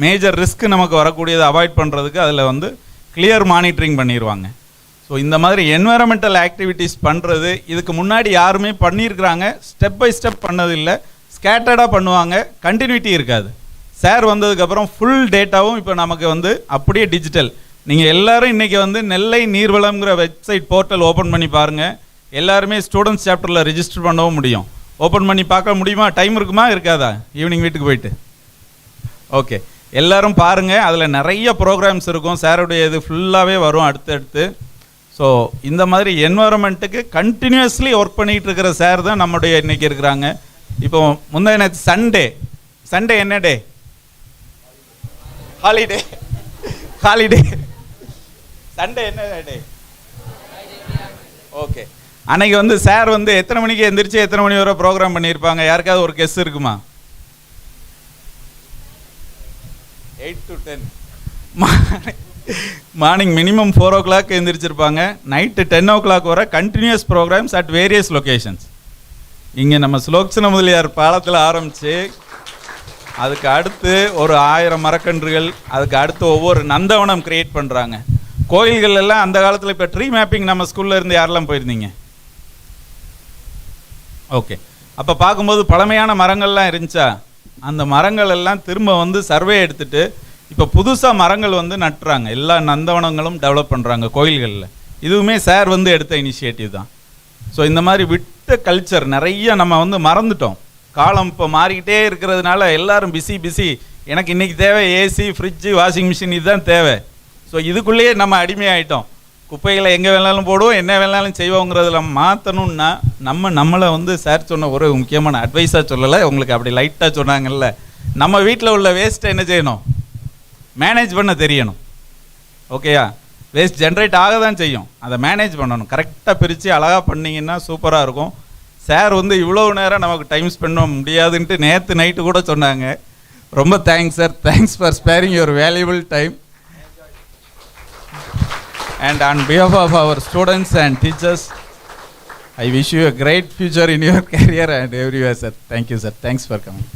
[SPEAKER 3] மேஜர் ரிஸ்க் நமக்கு வரக்கூடியதை அவாய்ட் பண்ணுறதுக்கு அதில் வந்து கிளியர் மானிட்டரிங் பண்ணிடுவாங்க. ஸோ இந்த மாதிரி என்வரன்மெண்டல் ஆக்டிவிட்டீஸ் பண்ணுறது இதுக்கு முன்னாடி யாருமே பண்ணியிருக்கிறாங்க, ஸ்டெப் பை ஸ்டெப் பண்ணதில்லை, ஸ்கேட்டர்டாக பண்ணுவாங்க, கண்டினியூட்டி இருக்காது. சார் வந்ததுக்கப்புறம் ஃபுல் டேட்டாவும் இப்போ நமக்கு வந்து அப்படியே டிஜிட்டல். நீங்கள் எல்லோரும் இன்றைக்கி வந்து நெல்லை நீர்வளம்ங்கிற வெப்சைட் போர்ட்டல் ஓப்பன் பண்ணி பாருங்கள். எல்லாருமே ஸ்டூடெண்ட்ஸ் சாப்டரில் ரிஜிஸ்டர் பண்ணவும் முடியும். ஓப்பன் பண்ணி பார்க்க முடியுமா? டைம் இருக்குமா இருக்காதா? ஈவினிங் வீட்டுக்கு போயிட்டு ஓகே எல்லோரும் பாருங்கள். அதில் நிறைய ப்ரோக்ராம்ஸ் இருக்கும், சாருடைய இது ஃபுல்லாகவே வரும் அடுத்தடுத்து. ஸோ இந்த மாதிரி என்வரன்மெண்ட்டுக்கு கண்டினியூஸ்லி ஒர்க் பண்ணிகிட்டு இருக்கிற சார் தான் நம்முடைய இன்றைக்கி இருக்கிறாங்க. இப்போ முந்தைய சண்டே என்ன டே? ஹாலிடே. சண்டே என்ன டே? ஓகே. அன்னைக்கு வந்து சார் வந்து எத்தனை மணிக்கு எந்திரிச்சு எத்தனை மணி வரை ப்ரோக்ராம் பண்ணியிருப்பாங்க? யாருக்காவது ஒரு கெஸ் இருக்குமா? 8 to 10. மார்னிங் மினிமம் 4 o'clock எழுந்திரிச்சிருப்பாங்க. நைட்டு 10 o'clock வரை continuous programs at various locations. இங்கே நம்ம சுலோக்சன முதலியார் பாலத்தில் ஆரம்பித்து அதுக்கு அடுத்து ஒரு 1000 மரக்கன்றுகள், அதுக்கு அடுத்து ஒவ்வொரு நந்தவனம் கிரியேட் பண்ணுறாங்க. கோயில்கள் எல்லாம் அந்த காலத்தில் இப்போ ட்ரீ மேப்பிங் நம்ம ஸ்கூலில் இருந்து யாரெல்லாம் போயிருந்தீங்க? ஓகே. அப்போ பார்க்கும்போது பழமையான மரங்கள்லாம் இருந்துச்சா? அந்த மரங்கள் எல்லாம் திரும்ப வந்து சர்வே எடுத்துகிட்டு இப்போ புதுசாக மரங்கள் வந்து நட்டுறாங்க. எல்லா நந்தவனங்களும் டெவலப் பண்ணுறாங்க கோயில்களில். இதுவுமே சார் வந்து எடுத்த இனிஷியேட்டிவ் தான். ஸோ இந்த மாதிரி விட்ட கல்ச்சர் நிறைய நம்ம வந்து மறந்துட்டோம். காலம் இப்போ மாறிக்கிட்டே இருக்கிறதுனால எல்லாரும் பிஸி. எனக்கு இன்றைக்கி தேவை ஏசி, ஃப்ரிட்ஜு, வாஷிங் மிஷின், இதுதான் தேவை. ஸோ இதுக்குள்ளேயே நம்ம அடிமையாயிட்டோம். குப்பைகளை எங்கே வேணாலும் போடுவோம், என்ன வேணாலும் செய்வோங்கிறதுல மாற்றணுன்னா நம்மளை வந்து சார் சொன்ன ஒரு முக்கியமான அட்வைஸாக சொல்லலை, உங்களுக்கு அப்படி லைட்டாக சொன்னாங்கல்ல, நம்ம வீட்டில் உள்ள வேஸ்ட்டை என்ன செய்யணும்? மேனேஜ் பண்ண தெரியணும். ஓகேயா? வேஸ்ட் ஜென்ரேட் ஆக தான் செய்யும், அதை மேனேஜ் பண்ணணும். கரெக்டாக பிரித்து அழகாக பண்ணிங்கன்னா சூப்பராக இருக்கும். சார் வந்து இவ்வளோ நேரம் நமக்கு டைம் ஸ்பெண்ட் பண்ண முடியாதுன்ட்டு நேற்று நைட்டு கூட சொன்னாங்க. ரொம்ப thanks sir, thanks for ஸ்பேரிங் your valuable time. And on behalf of our students and teachers, I wish you a great future in your career and everywhere, sir. Thank you, sir. Thanks for coming.